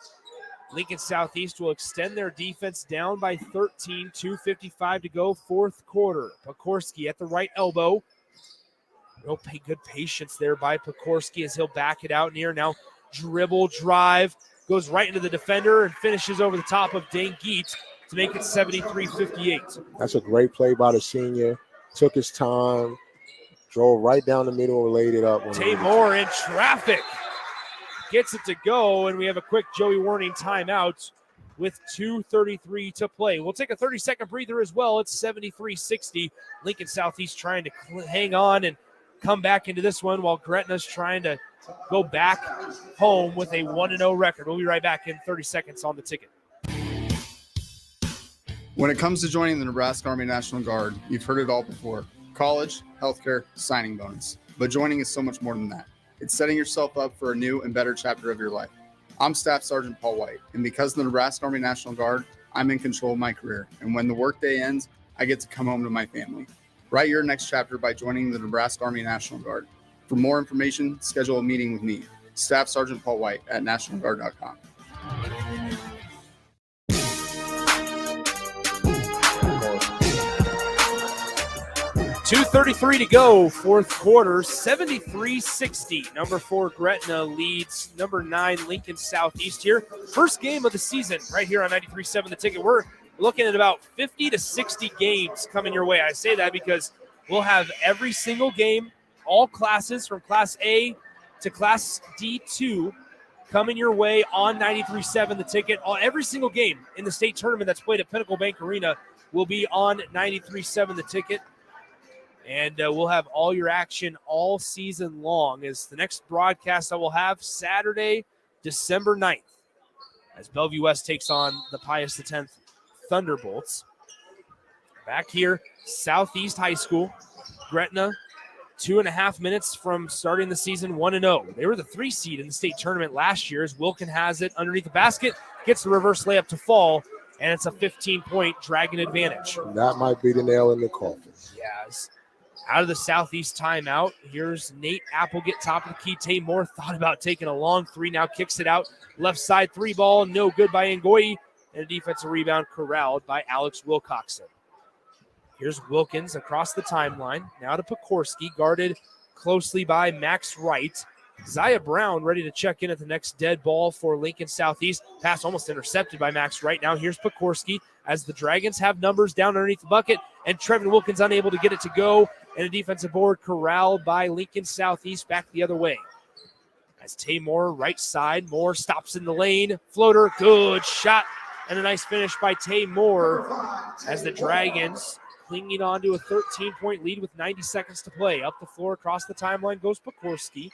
Lincoln Southeast will extend their defense down by 13, 2:55 to go, fourth quarter. Pekorski at the right elbow. Real good patience there by Pekorski as he'll back it out near. Now dribble, drive, goes right into the defender and finishes over the top of Dane Geet to make it 73-58. That's a great play by the senior. Took his time, drove right down the middle and laid it up. Tay Moore in traffic. Gets it to go, and we have a quick Joey Warning timeout with 2:33 to play. We'll take a 30-second breather as well. It's 73-60. Lincoln Southeast trying to hang on and come back into this one while Gretna's trying to go back home with a 1-0 record. We'll be right back in 30 seconds on the ticket. When it comes to joining the Nebraska Army National Guard, you've heard it all before. College, healthcare, signing bonus. But joining is so much more than that. It's setting yourself up for a new and better chapter of your life. I'm Staff Sergeant Paul White, and because of the Nebraska Army National Guard, I'm in control of my career. And when the workday ends, I get to come home to my family. Write your next chapter by joining the Nebraska Army National Guard. For more information, schedule a meeting with me, Staff Sergeant Paul White at nationalguard.com. 2:33 to go, fourth quarter, 73-60. Number 4 Gretna leads number 9 Lincoln Southeast here. First game of the season right here on 93.7 The Ticket. We're looking at about 50 to 60 games coming your way. I say that because we'll have every single game, all classes from Class A to Class D2 coming your way on 93.7 The Ticket. Every single game in the state tournament that's played at Pinnacle Bank Arena will be on 93.7 The Ticket. And we'll have all your action all season long as the next broadcast I will have Saturday, December 9th, as Bellevue West takes on the Pius X Thunderbolts. Back here, Southeast High School, Gretna, 2.5 minutes from starting the season 1-0. They were the 3 seed in the state tournament last year as Wilkin has it underneath the basket, gets the reverse layup to fall, and it's a 15-point Dragon advantage. That might be the nail in the coffin. Yes. Out of the Southeast timeout, here's Nate Applegate, top of the key. Tay Moore thought about taking a long 3, now kicks it out. Left side 3 ball, no good by Ngoyi, and a defensive rebound corralled by Alex Wilcoxon. Here's Wilkins across the timeline, now to Pekorski, guarded closely by Max Wright. Zaya Brown ready to check in at the next dead ball for Lincoln Southeast. Pass almost intercepted by Max Wright. Now here's Pekorski as the Dragons have numbers down underneath the bucket, and Trevin Wilkins unable to get it to go, and a defensive board corralled by Lincoln Southeast back the other way. As Tay Moore, right side, Moore stops in the lane, floater, good shot, and a nice finish by Tay Moore as the Dragons clinging on to a 13-point lead with 90 seconds to play. Up the floor, across the timeline goes Pekorski.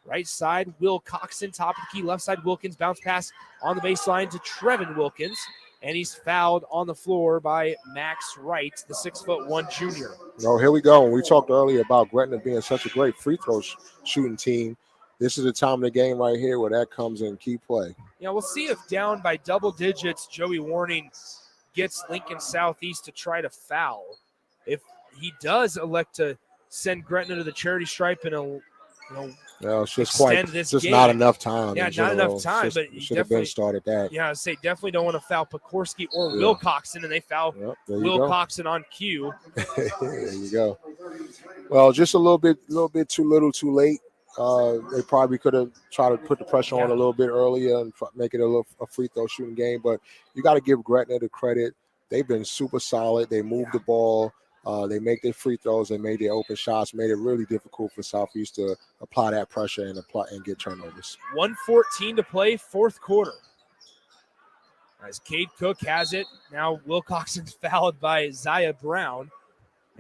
Right side, Will Coxon, top of the key. Left side, Wilkins, bounce pass on the baseline to Trevin Wilkins. And he's fouled on the floor by Max Wright, the 6'1" junior. No, here we go. We talked earlier about Gretna being such a great free throw shooting team. This is the time of the game right here where that comes in key play. Yeah, we'll see if down by double digits, Joey Warning gets Lincoln Southeast to try to foul. If he does elect to send Gretna to the charity stripe and it's just game. Not enough time. Yeah, not enough time, but he should have been started that. Yeah, I'd say definitely don't want to foul Pekorski or Wilcoxon, and they foul Wilcoxon on cue. There you go. Well, just a little bit too little, too late. They probably could have tried to put the pressure on a little bit earlier and make it a free throw shooting game. But you got to give Gretna the credit. They've been super solid. They moved the ball. They make their free throws. They made their open shots. Made it really difficult for Southeast to apply that pressure and get turnovers. 1:14 to play, fourth quarter. As Cade Cook has it, now Wilcoxon's fouled by Zaya Brown,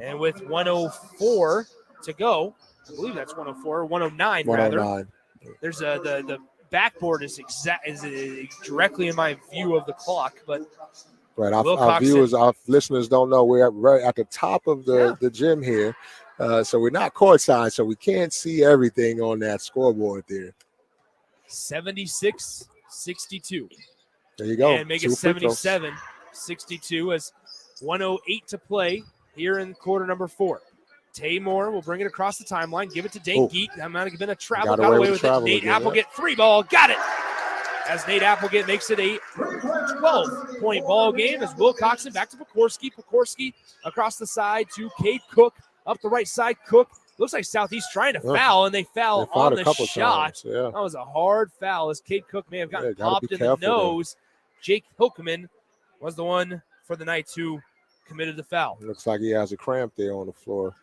and with 1:04 to go, I believe that's 1:04, 1:09 rather. There's the backboard is directly in my view of the clock, but. Right, our listeners don't know we're right at the top of the gym here, so we're not courtside, so we can't see everything on that scoreboard there. 76-62. There you go. And make it 77-62 as 1:08 to play here in quarter number 4. Tay Moore will bring it across the timeline, give it to Dane Geet. That might have been a travel. Got away with it. Nate Applegate, 3-ball, got it. As Nate Applegate makes it a 12-point ball game as Will Coxon back to Pekorski. Pekorski across the side to Cade Cook. Up the right side, Cook. Looks like Southeast trying to foul, and they foul on the shot. That was a hard foul as Cade Cook may have gotten popped in the nose. Jake Hilkeman was the one for the Knights who committed the foul. Looks like he has a cramp there on the floor.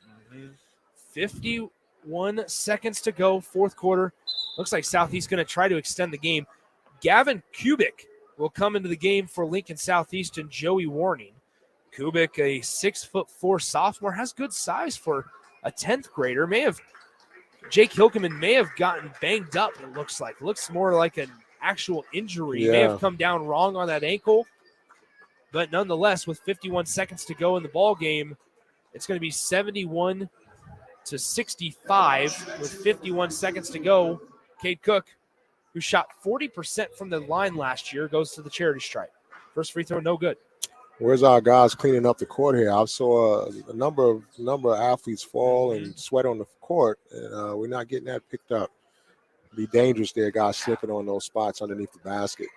51 seconds to go, fourth quarter. Looks like Southeast going to try to extend the game. Gavin Kubik will come into the game for Lincoln Southeast and Joey Warning. Kubik, a 6'4" sophomore, has good size for a 10th grader. Jake Hilkeman may have gotten banged up, it looks like. Looks more like an actual injury. He may have come down wrong on that ankle. But nonetheless, with 51 seconds to go in the ball game, it's going to be 71-65 with 51 seconds to go. Cade Cook, who shot 40% from the line last year, goes to the charity stripe. First free throw, no good. Where's our guys cleaning up the court here? I saw a number of athletes fall and sweat on the court, and we're not getting that picked up. It'd be dangerous there, guys slipping on those spots underneath the basket.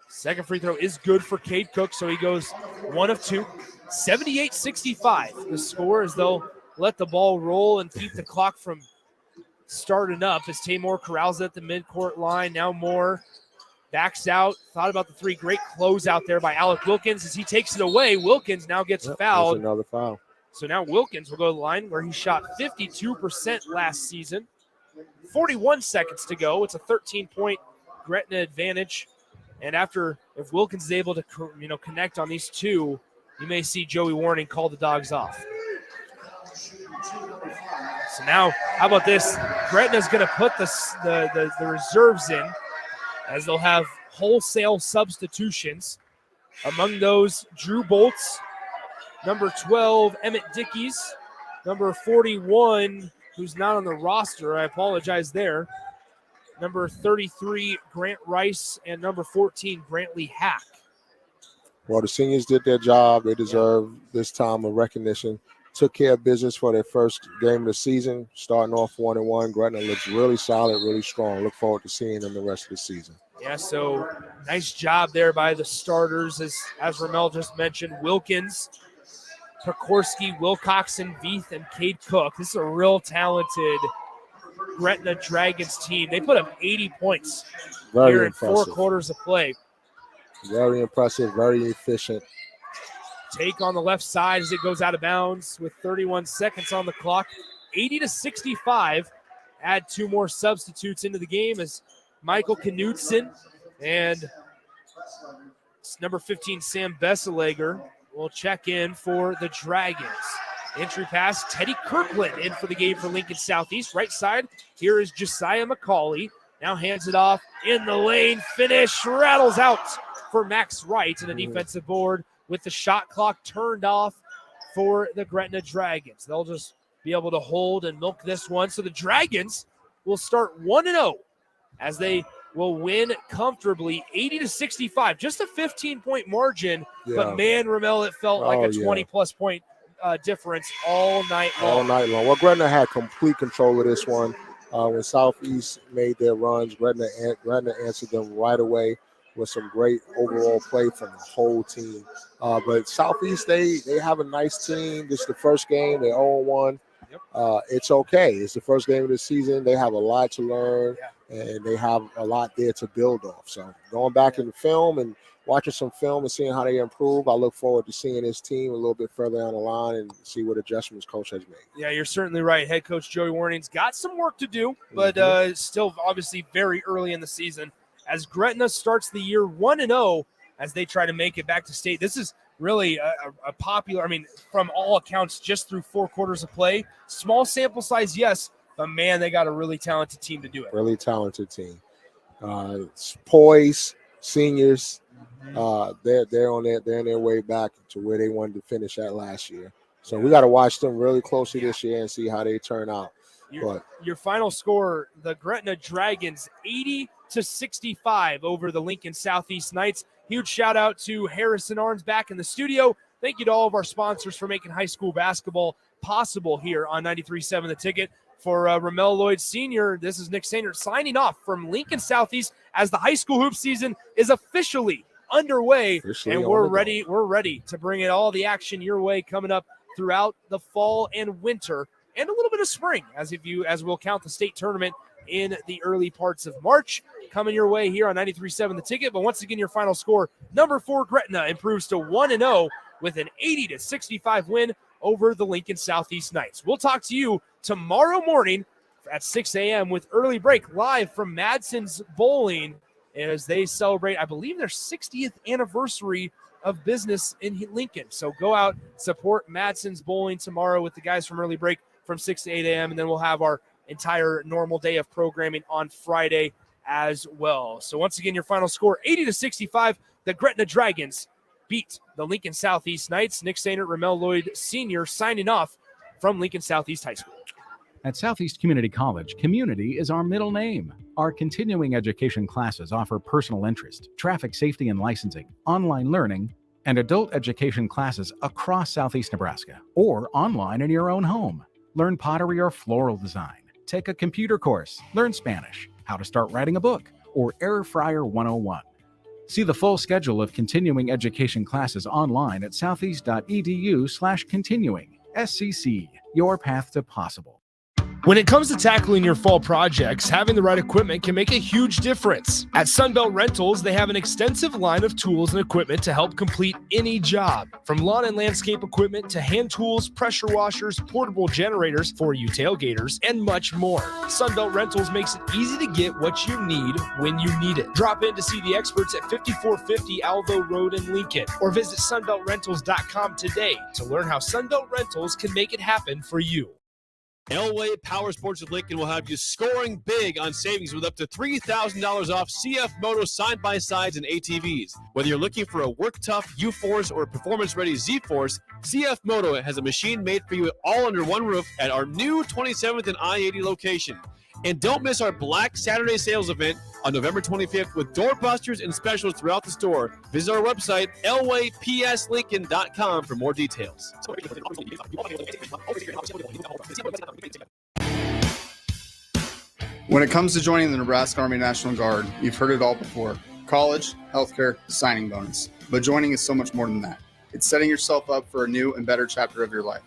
Second free throw is good for Cade Cook, so he goes 1 of 2. 78-65. The score as though let the ball roll and keep the clock from starting up as Tamor corrals it at the midcourt line. Now Moore backs out, thought about the three. Great closeout there by Alec Wilkins as he takes it away. Wilkins now gets fouled. There's another foul. So now Wilkins will go to the line where he shot 52% last season. 41 seconds to go. It's a 13-point Gretna advantage. And if Wilkins is able to connect on these two, you may see Joey Warning call the Dogs off. So now, how about this? Gretna's going to put the reserves in as they'll have wholesale substitutions. Among those, Drew Bolts, number 12, Emmett Dickies, number 41, who's not on the roster. I apologize there. Number 33, Grant Rice, and number 14, Brantley Hack. Well, the seniors did their job. They deserve this time of recognition. Took care of business for their first game of the season, starting off 1-1. Gretna looks really solid, really strong. Look forward to seeing them the rest of the season. Yeah, so nice job there by the starters. As Ramel just mentioned, Wilkins, Pekorski, Wilcoxon, Veith, and Cade Cook. This is a real talented Gretna Dragons team. They put up 80 points here in 4 quarters of play. Very impressive, very efficient. Take on the left side as it goes out of bounds with 31 seconds on the clock. 80-65. Add 2 more substitutes into the game as Michael Knudsen and number 15, Sam Besselager, will check in for the Dragons. Entry pass, Teddy Kirkland in for the game for Lincoln Southeast. Right side, here is Josiah McCauley. Now hands it off in the lane. Finish, rattles out for Max Wright and a defensive board with the shot clock turned off for the Gretna Dragons. They'll just be able to hold and milk this one. So the Dragons will start 1-0 as they will win comfortably 80-65. Just a 15-point margin, but man, Ramel, it felt like a 20-plus point difference all night long. All night long. Well, Gretna had complete control of this one. When Southeast made their runs, Gretna answered them right away with some great overall play from the whole team. But Southeast, they have a nice team. This is the first game. They're 0-1. It's okay. It's the first game of the season. They have a lot to learn, and they have a lot there to build off. So going back in the film and watching some film and seeing how they improve, I look forward to seeing this team a little bit further down the line and see what adjustments coach has made. Yeah, you're certainly right. Head coach Joey Warning's got some work to do, but still obviously very early in the season. As Gretna starts the year 1-0 as they try to make it back to state. This is really a popular, from all accounts, just through 4 quarters of play. Small sample size, yes, but man, they got a really talented team to do it. Really talented team. Poise, seniors, they're on their way back to where they wanted to finish at last year. So we got to watch them really closely this year and see how they turn out. Your final score, the Gretna Dragons, 80-65 over the Lincoln Southeast Knights. Huge shout out to Harrison Arns back in the studio. Thank you to all of our sponsors for making high school basketball possible here on 93.7 The Ticket. For Ramel Lloyd Sr., this is Nick Sainer signing off from Lincoln Southeast as the high school hoop season is officially underway. We're ready to bring it all the action your way coming up throughout the fall and winter and a little bit of spring as we'll count the state tournament in the early parts of March. Coming your way here on 93.7 The Ticket. But once again, your final score, number 4 Gretna improves to 1-0 with an 80-65 win over the Lincoln Southeast Knights. We'll talk to you tomorrow morning at 6 a.m. with Early Break live from Madsen's Bowling as they celebrate, I believe, their 60th anniversary of business in Lincoln. So go out, support Madsen's Bowling tomorrow with the guys from Early Break from 6 to 8 a.m. And then we'll have our entire normal day of programming on Friday as well. So once again, your final score, 80-65. The Gretna Dragons beat the Lincoln Southeast Knights. Nick Sainer, Ramel Lloyd Sr. signing off from Lincoln Southeast High School. At Southeast Community College, community is our middle name. Our continuing education classes offer personal interest, traffic safety and licensing, online learning, and adult education classes across Southeast Nebraska or online in your own home. Learn pottery or floral design. Take a computer course. Learn Spanish, how to start writing a book, or Air Fryer 101. See the full schedule of continuing education classes online at southeast.edu/continuing. SCC, your path to possible. When it comes to tackling your fall projects, having the right equipment can make a huge difference. At Sunbelt Rentals, they have an extensive line of tools and equipment to help complete any job. From lawn and landscape equipment to hand tools, pressure washers, portable generators for you tailgaters, and much more. Sunbelt Rentals makes it easy to get what you need when you need it. Drop in to see the experts at 5450 Alvo Road in Lincoln, or visit sunbeltrentals.com today to learn how Sunbelt Rentals can make it happen for you. Elway Power Sports of Lincoln will have you scoring big on savings with up to $3,000 off CF Moto side-by-sides and ATVs. Whether you're looking for a work-tough U-Force or a performance-ready Z-Force, CF Moto has a machine made for you all under one roof at our new 27th and I-80 location. And don't miss our Black Saturday sales event on November 25th with doorbusters and specials throughout the store. Visit our website, elwaypslincoln.com for more details. When it comes to joining the Nebraska Army National Guard, you've heard it all before. College, healthcare, signing bonus. But joining is so much more than that. It's setting yourself up for a new and better chapter of your life.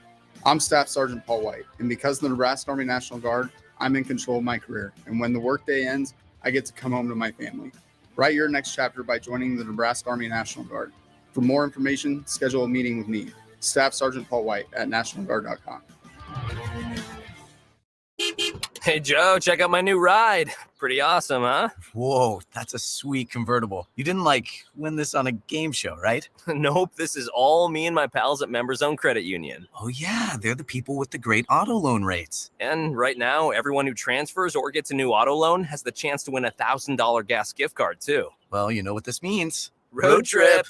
I'm Staff Sergeant Paul White, and because of the Nebraska Army National Guard, I'm in control of my career. And when the workday ends, I get to come home to my family. Write your next chapter by joining the Nebraska Army National Guard. For more information, schedule a meeting with me, Staff Sergeant Paul White at nationalguard.com. Hey, Joe, check out my new ride. Pretty awesome, huh? Whoa, that's a sweet convertible. You didn't win this on a game show, right? Nope, this is all me and my pals at Members Own Credit Union. Oh yeah, they're the people with the great auto loan rates. And right now, everyone who transfers or gets a new auto loan has the chance to win a $1,000 gas gift card, too. Well, you know what this means. Road trip!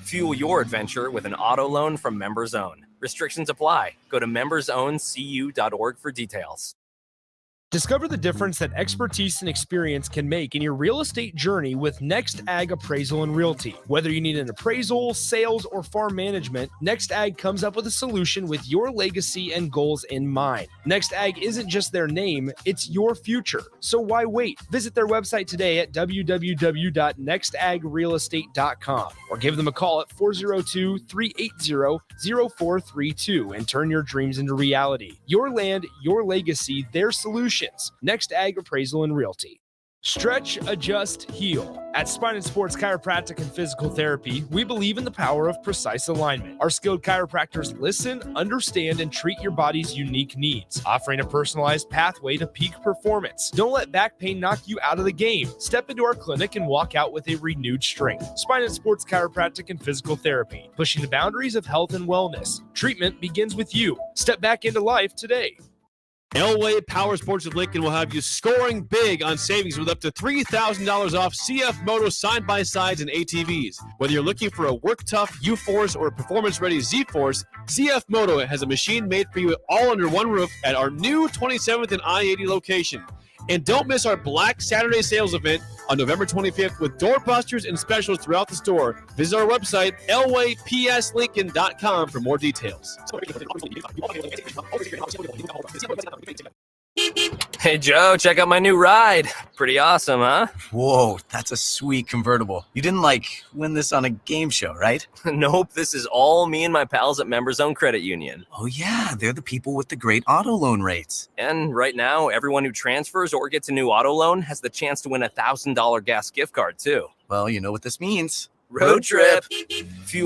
Fuel your adventure with an auto loan from Members Own. Restrictions apply. Go to membersowncu.org for details. Discover the difference that expertise and experience can make in your real estate journey with Next Ag Appraisal and Realty. Whether you need an appraisal, sales, or farm management, Next Ag comes up with a solution with your legacy and goals in mind. Next Ag isn't just their name, it's your future. So why wait? Visit their website today at www.nextagrealestate.com or give them a call at 402-380-0432 and turn your dreams into reality. Your land, your legacy, their solution. Next Ag Appraisal and Realty. Stretch, adjust, heal. At Spine and Sports Chiropractic and Physical Therapy, we believe in the power of precise alignment. Our skilled chiropractors listen, understand, and treat your body's unique needs, offering a personalized pathway to peak performance. Don't let back pain knock you out of the game. Step into our clinic and walk out with a renewed strength. Spine and Sports Chiropractic and Physical Therapy, pushing the boundaries of health and wellness. Treatment begins with you. Step back into life today. Elway Power Sports of Lincoln will have you scoring big on savings with up to $3,000 off CF Moto side-by-sides and ATVs. Whether you're looking for a work-tough U-Force or a performance-ready Z-Force, CF Moto has a machine made for you all under one roof at our new 27th and I-80 location. And don't miss our Black Saturday sales event on November 25th with doorbusters and specials throughout the store. Visit our website, elwaypslincoln.com for more details. Hey, Joe, check out my new ride. Pretty awesome, huh? Whoa, that's a sweet convertible. You didn't win this on a game show, right? Nope, this is all me and my pals at Members Own Credit Union. Oh yeah, they're the people with the great auto loan rates. And right now, everyone who transfers or gets a new auto loan has the chance to win a $1,000 gas gift card, too. Well, you know what this means. Road trip! Fuel